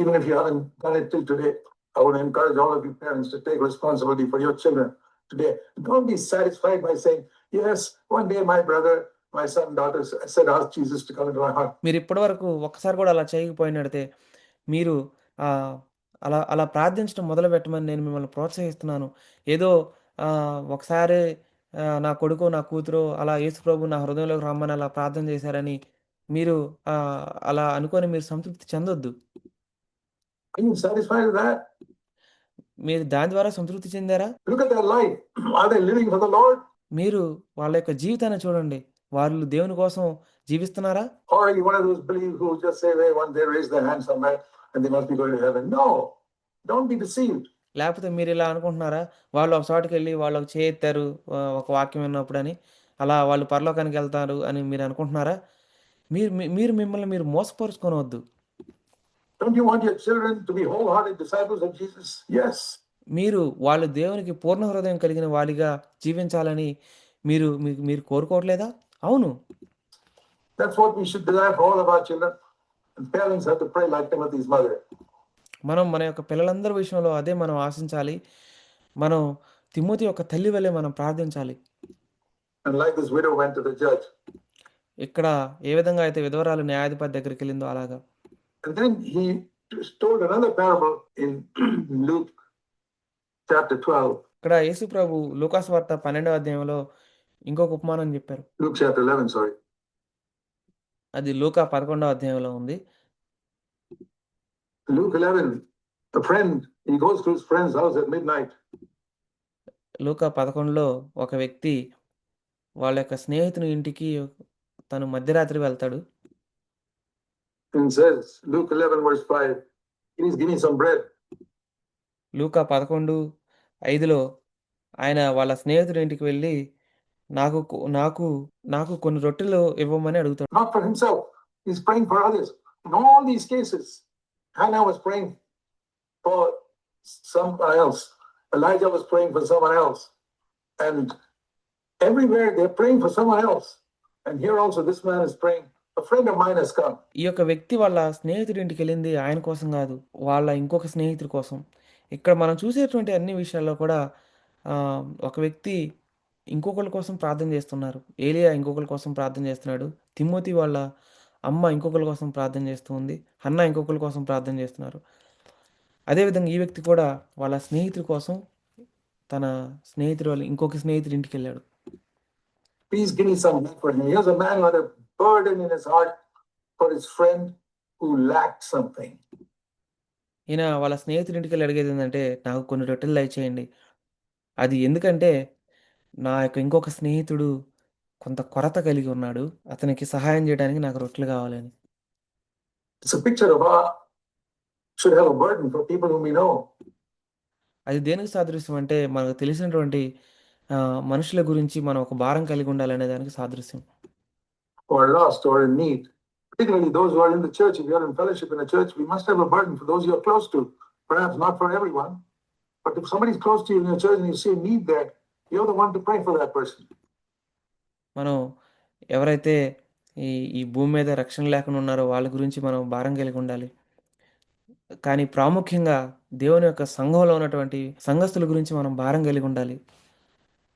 Even if you haven't done it till today, I would encourage all of you parents to take responsibility for your children today. Don't be satisfied by saying, yes, one day my brother, my son, daughter said, ask Jesus to come into my heart. మీరు ఇప్పటివరకు ఒక్కసారి కూడా అలా చేయకపోయినట్లయితే మీరు అలా అలా ప్రార్థించడం మొదలుపెట్టమని నేను మిమ్మల్ని ప్రోత్సహిస్తున్నాను. ఏదో ఒకసారి నా కొడుకో, నా కూతురో అలా యేసుప్రభు నా హృదయంలోకి రమ్మని అలా ప్రార్థన చేశారని మీరు అలా అనుకోని మీరు సంతృప్తి చెందొద్దు. Are you satisfied with that? మీరు దాని ద్వారా సంతృప్తి చెందారా? Look at their life. Are they living for the Lord? మీరు వాళ్ళ యొక్క జీవితాన్ని చూడండి. వాళ్ళు దేవుని కోసం జీవిస్తున్నారా? Or are you one of those believers who just say they want they raise their hand somewhere and they must be going to heaven? No, don't be deceived. లేపోతే మీరిలా అనుకుంటున్నారా? వాళ్ళు ఒక చోటకెళ్ళి వాళ్ళు ఒక చేయెత్తారు ఒక వాక్యం విన్నప్పుడని, అలా వాళ్ళు పరలోకానికెళ్తారు అని మీరనుకుంటున్నారా? మీరు మిమ్మల్ని మీరు మోసపరుచుకోనవద్దు. Don't you want your children to be wholehearted disciples of Jesus? Yes. మీరు వాళ్ళు దేవునికి పూర్ణ హృదయం కలిగిన వారిగా జీవించాలని మీరు కోరుకోవట్లేదా? అవును. That's what we should desire for all of our children. And parents have to pray like Timothy's mother. మనం మన యొక్క పిల్లలందరి విషయంలో అదే మనం ఆశించాలి. మనం తిమోతి యొక్క తల్లి వలె మనం ప్రార్థించాలి. And like this widow went to the judge. ఇక్కడ ఏ విధంగా అయితే విధవరాలు న్యాయాధిపతి దగ్గరికెళ్ళిందో అలాగా. And then he told another parable in Luke chapter 12. ఇక్కడ యేసు ప్రభు లూకాసు వార్త 12వ అధ్యాయంలో ఇంకొక ఉపమానం చెప్పారు. Luke chapter 11, sorry. అది లూకా 11వ అధ్యాయంలో ఉంది. Luke 11, a friend, he goes to his friend's house at midnight. లూకా 11లో ఒక వ్యక్తి వాళ్ళ యొక్క స్నేహితుని ఇంటికి తను మధ్యరాత్రి వెళ్తాడు. And says, Luke 11 verse 5, please give me some bread. లూకా 11:5లో ఆయన వాళ్ళ స్నేహితుడి ఇంటికి వెళ్ళి నాకు కొన్ని రొట్టెలు ఇవ్వమని అడుగుతాడు. Not for himself, he's praying for others. In all these cases, Hannah was praying for someone else. Elijah was praying for someone else. And everywhere they're praying for someone else. And here also this man is praying. A friend of mine has come. ఈ యొక్క వ్యక్తి వాళ్ళ స్నేహితుడి ఇంటికి వెళ్ళింది ఆయన కోసం కాదు, వాళ్ళ ఇంకొక స్నేహితుడి కోసం. ఇక్కడ మనం చూసేటువంటి అన్ని విషయాల్లో కూడా ఒక వ్యక్తి ఇంకొకరి కోసం ప్రార్థన చేస్తున్నారు. ఏలియా ఇంకొకరి కోసం ప్రార్థన చేస్తున్నాడు. తిమోతి వాళ్ళ అమ్మ ఇంకొకరి కోసం ప్రార్థన చేస్తుంది. హన్నా ఇంకొకరి కోసం ప్రార్థన చేస్తున్నారు. అదేవిధంగా ఈ వ్యక్తి కూడా వాళ్ళ స్నేహితుడి కోసం తన ఇంకొక స్నేహితుడి ఇంటికి వెళ్ళాడు. Please give me some help for him. Here's a man who had a burden in his heart for his friend who lacked something. ఈయన వాళ్ళ స్నేహితుడి ఇంటికి వెళ్ళి అడిగేది ఏంటంటే, నాకు కొన్ని రొట్టెలు దయచేయండి. అది ఎందుకంటే నా యొక్క ఇంకొక స్నేహితుడు కొంత కొరత కలిగి ఉన్నాడు. అతనికి సహాయం చేయడానికి నాకు రొట్టెలు కావాలని. It's a picture of our should have a burden for people whom we know. అది దేనికి సాదృశ్యం అంటే మనకు తెలిసినటువంటి మనుషుల గురించి మనం ఒక భారం కలిగి ఉండాలనే దానికి సాదృశ్యం. Or lost or in need. Particularly those who are in the church, if you are in fellowship in a church, we must have a burden for those you are close to. Perhaps not for everyone, but if somebody is close to you in your church and you see a need there, you're the one to pray for that person. మనం ఎవరైతే ఈ భూమి మీద రక్షణ లేకుండా ఉన్నారో వాళ్ళ గురించి మనం భారం కలిగి ఉండాలి. కానీ ప్రాముఖ్యంగా దేవుని యొక్క సంఘంలో ఉన్నటువంటి సంఘస్థుల గురించి మనం భారం కలిగి ఉండాలి.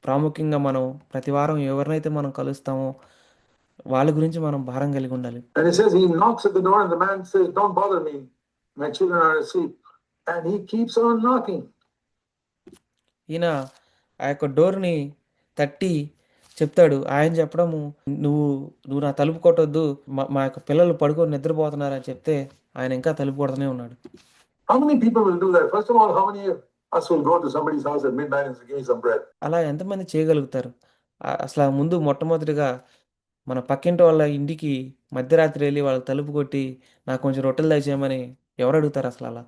ప్రాముఖ్యంగా మనం ప్రతి వారం ఎవరినైతే మనం కలుస్తామో వాళ్ళ గురించి మనం భారం కలిగి ఉండాలి. And it says he knocks at the door and the man says, don't bother me, my children are asleep, and he keeps on knocking. ఈయన ఆ యొక్క డోర్ని తట్టి చెప్తాడు. ఆయన చెప్పడము, నువ్వు నా తలుపు కొట్టొద్దు, మా యొక్క పిల్లలు పడుకొని నిద్రపోతున్నారు అని చెప్తే ఆయన ఇంకా తలుపు కొడుతూనే ఉన్నాడు. How many people will do that? First of all, how many of us will go to somebody's house at midnight and say, give me some bread? అలా ఎంతమంది చేయగలుగుతారు? అసలు ముందు మొట్టమొదటిగా మన పక్కింటి వాళ్ళ ఇంటికి మధ్యరాత్రి వెళ్ళి వాళ్ళ తలుపు కొట్టి నాకు కొంచెం రొట్టెలు దయచేయమని ఎవరు అడుగుతారు అసలు అలా?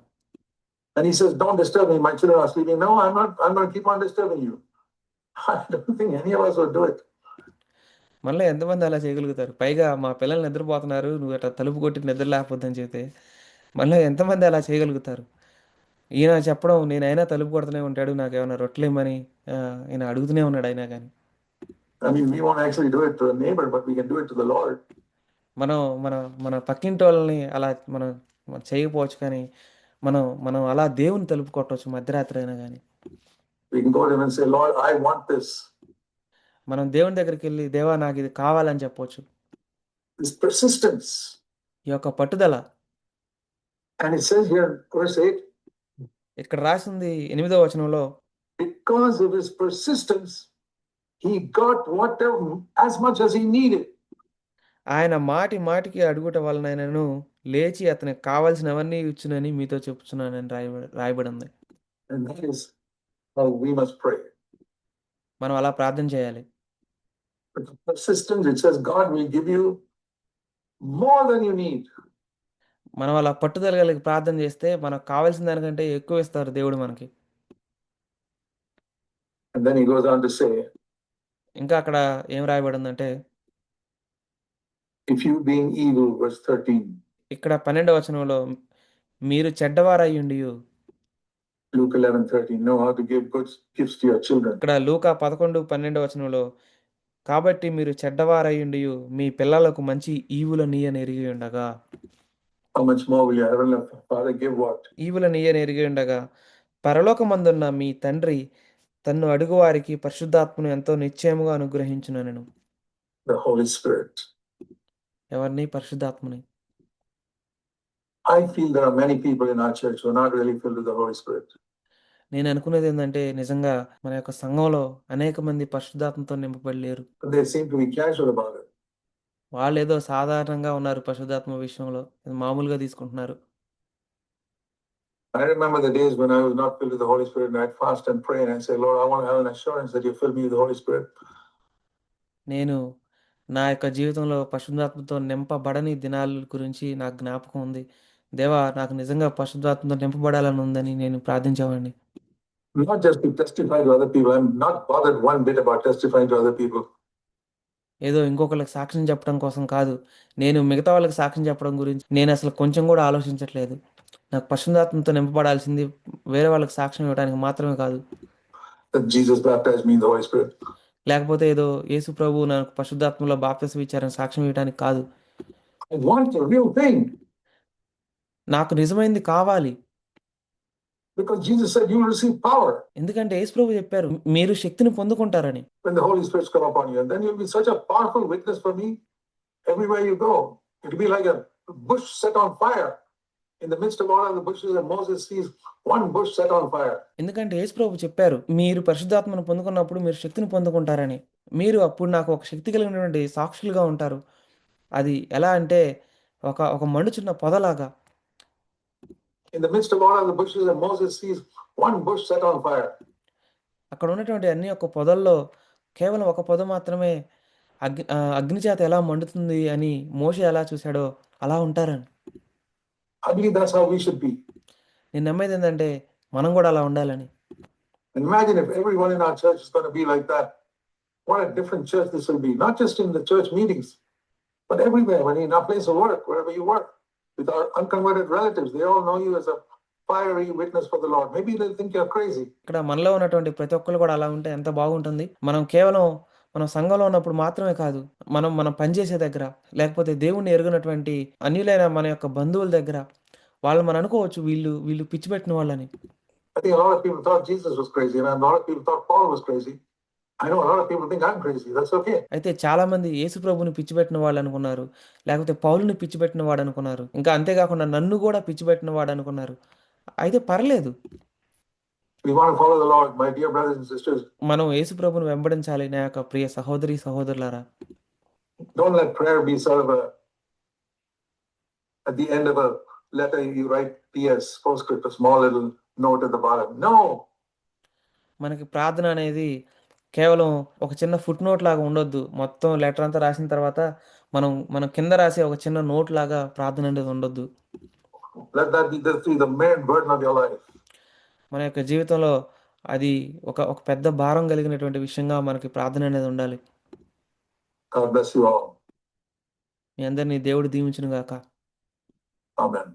And he says, don't disturb me, my children are sleeping. No, I'm going to keep on disturbing you. I don't think any of us will do it. మళ్ళీ ఎంతమంది అలా చేయగలుగుతారు? పైగా మా పిల్లలు నిద్రపోతున్నారు, నువ్వు అట్లా తలుపు కొట్టి నిద్ర లేకపోద్దని చెప్తే మళ్ళీ ఎంతమంది అలా చేయగలుగుతారు? ఈయన చెప్పడం, నేనైనా తలుపు కొడుతూనే ఉంటాడు, నాకేమైనా రొట్టెలు ఇమ్మని ఈయన అడుగుతూనే ఉన్నాడు అయినా కానీ. I mean, we won't actually do it to a neighbor, but we can do it to the Lord. మన పక్కింటి వాళ్ళని అలా మనం చేయకపోవచ్చు, కానీ మనం అలా దేవుని తలుపు కొట్టవచ్చు మధ్యరాత్రి అయినా కానీ. We can go to him and say, Lord, I want this. మనం దేవుని దగ్గరికి వెళ్ళి, దేవా నాకు ఇది కావాలని చెప్పవచ్చు. This persistence. ఈ యొక్క పట్టుదల. And it says here in verse 8. ఇక్కడ రాసింది 8వ వచనంలో, because of his persistence he got whatever as much as he needed. ఆయన మాటికి అడుగుట వలనైనను లేచి అతనికి కావాల్సినవన్నీ ఇచ్చునని మీతో చెప్పుచున్నానని రాయబడి ఉంది. And that is how we must pray. మనం అలా ప్రార్థన చేయాలి. But the persistence, it says God will give you more than you need. మనం అలా పట్టుదల కలిగి ప్రార్థన చేస్తే మనకు కావాల్సిన దానికంటే ఎక్కువ ఇస్తారు దేవుడు మనకి. And then he goes on to say, ఇంకా అక్కడ ఏం రాయబడిందంటే if you being evil, verse 13, ఇక్కడ 12వ వచనంలో మీరు చెడ్డవారయ్యుండియు, Luke 11:13, know how to give good gifts to your children. ఇక్కడ లూకా 11:12 వచనంలో కాబట్టి మీరు చెడ్డవారయ్యుండియు మీ పిల్లలకు మంచి ఈవులనీయని ఎరిగి ఉండగా, How much more will your heavenly Father give what? ఈవులనీయని ఎరిగి ఉండగా పరలోకమందున్న మీ తండ్రి తన్ను అడుగువారికి పరిశుద్ధాత్మను ఎంతో నిశ్చయముగా అనుగ్రహించుననెను. The Holy Spirit. ఎవరిని? పరిశుద్ధాత్మని. I feel there are many people in our church who are not really filled with the Holy Spirit. నేను అనుకునేది ఏంటంటే నిజంగా మన యొక్క సంఘంలో అనేక మంది పరిశుద్ధాత్మతో నింపబడి లేరు. But they seem to be casual about it. వాళ్ళు ఏదో సాధారణంగా ఉన్నారు పరిశుద్ధాత్మ విషయంలో, మామూలుగా తీసుకుంటున్నారు. I remember the days when I was not filled with the Holy Spirit and I'd fast and pray and I'd say, Lord, I want to have an assurance that you fill me with the Holy Spirit. నేను నా యొక్క జీవితంలో పరిశుద్ధాత్మతో నింపబడని దినాల గురించి నాకు జ్ఞాపకం ఉంది. దేవా, నాకు నిజంగా పరిశుద్ధాత్మతో నింపబడాలని ఉందని నేను ప్రార్థించేవాడిని. Not just to testify to other people. I'm not bothered one bit about testifying to other people. ఏదో ఇంకొకళ్ళకి సాక్ష్యం చెప్పడం కోసం కాదు, నేను మిగతా వాళ్ళకి సాక్ష్యం చెప్పడం గురించి నేను అసలు కొంచెం కూడా ఆలోచించట్లేదు. నాకు పరిశుద్ధాత్మతో నింపబడాల్సింది వేరే వాళ్ళకి సాక్ష్యం ఇవ్వడానికి మాత్రమే కాదు, That Jesus baptized me in the Holy Spirit. లేకపోతే ఏదో యేసు ప్రభువు నాకు పరిశుద్ధాత్మలో బాప్తిసం ఇచ్చారని సాక్ష్యం ఇవ్వడానికి కాదు. I want the real thing. నాకు నిజమైంది కావాలి. Because Jesus said you will receive power ఎందుకంటే యేసు ప్రభు చెప్పారు మీరు శక్తిని పొందుకుంటారని. when the Holy Spirit's come upon you. And then you'll be such a powerful witness for me everywhere you go. It'll be like a bush set on fire. In the midst of all of the bushes, and Moses sees one bush set on fire. ఎందుకంటే యేసు ప్రభు చెప్పారు మీరు పరిశుద్ధాత్మను పొందుకున్నప్పుడు మీరు శక్తిని పొందుకుంటారని. మీరు అప్పుడు నాకు ఒక శక్తి కలిగినటువంటి సాక్షులుగా ఉంటారు. అది ఎలా అంటే ఒక ఒక మండుచున్న పొదలాగా. In the midst of all of the bushes, and Moses sees one bush set on fire. అక్కడ ఉన్నటువంటి అన్ని ఒక పొదల్లో కేవలం ఒక పొద మాత్రమే అగ్ని చేత ఎలా మండుతుంది అని మోషే ఎలా చూశాడో అలా ఉంటారని. I believe that's how we should be. నేను నమ్మేది ఏంటంటే మనం కూడా అలా ఉండాలని. And imagine if everyone in our church is going to be like that. What a different church this will be. Not just in the church meetings, but everywhere. When you're in our place of work, wherever you work, with our unconverted relatives, they all know you as a fiery witness for the Lord. Maybe they'll think you're crazy. ఇక్కడ మనలో ఉన్నటువంటి ప్రతి ఒక్కరు కూడా అలా ఉంటే ఎంత బాగుంటుంది. మనం కేవలం మనం సంఘంలో ఉన్నప్పుడు మాత్రమే కాదు, మనం పనిచేసే దగ్గర, లేకపోతే దేవుణ్ణి ఎరుగనటువంటి అన్యులైన మన యొక్క బంధువుల దగ్గర వాళ్ళు మనం అనుకోవచ్చు వీళ్ళు పిచ్చి పెట్టిన వాళ్ళని. I think a lot of people thought Jesus was crazy, and a lot of people thought Paul was crazy. I know a lot of people think I'm crazy. That's okay. అయితే చాలా మంది యేసు ప్రభుని పిచ్చిపెట్టిన వాళ్ళు అనుకున్నారు, లేకపోతే పౌలుని పిచ్చిపెట్టిన వాడు అనుకున్నారు, ఇంకా అంతేకాకుండా నన్ను కూడా పిచ్చిపెట్టిన వాడు అనుకున్నారు. అయితే పర్లేదు, We want to follow the Lord, my dear brothers and sisters. మనం యేసు ప్రభుని వెంబడించాలి నా యొక్క ప్రియ సహోదరి సహోదరులారా. Don't let prayer be sort of at the end of a letter you write PS, postscript, a small little note at the bottom. No. మనకి ప్రార్థన అనేది కేవలం ఒక చిన్న ఫుట్ నోట్ లాగా ఉండొద్దు. మొత్తం లెటర్ అంతా రాసిన తర్వాత మనం కింద రాసే ఒక చిన్న నోట్ లాగా ప్రార్థన అనేది ఉండొద్దు. Let that be the main burden of your life. మన యొక్క జీవితంలో అది ఒక పెద్ద భారం కలిగినటువంటి విషయంగా మనకి ప్రార్థన అనేది ఉండాలి. God bless you all. మీ అందరినీ దేవుడు దీవించును గాక. Amen.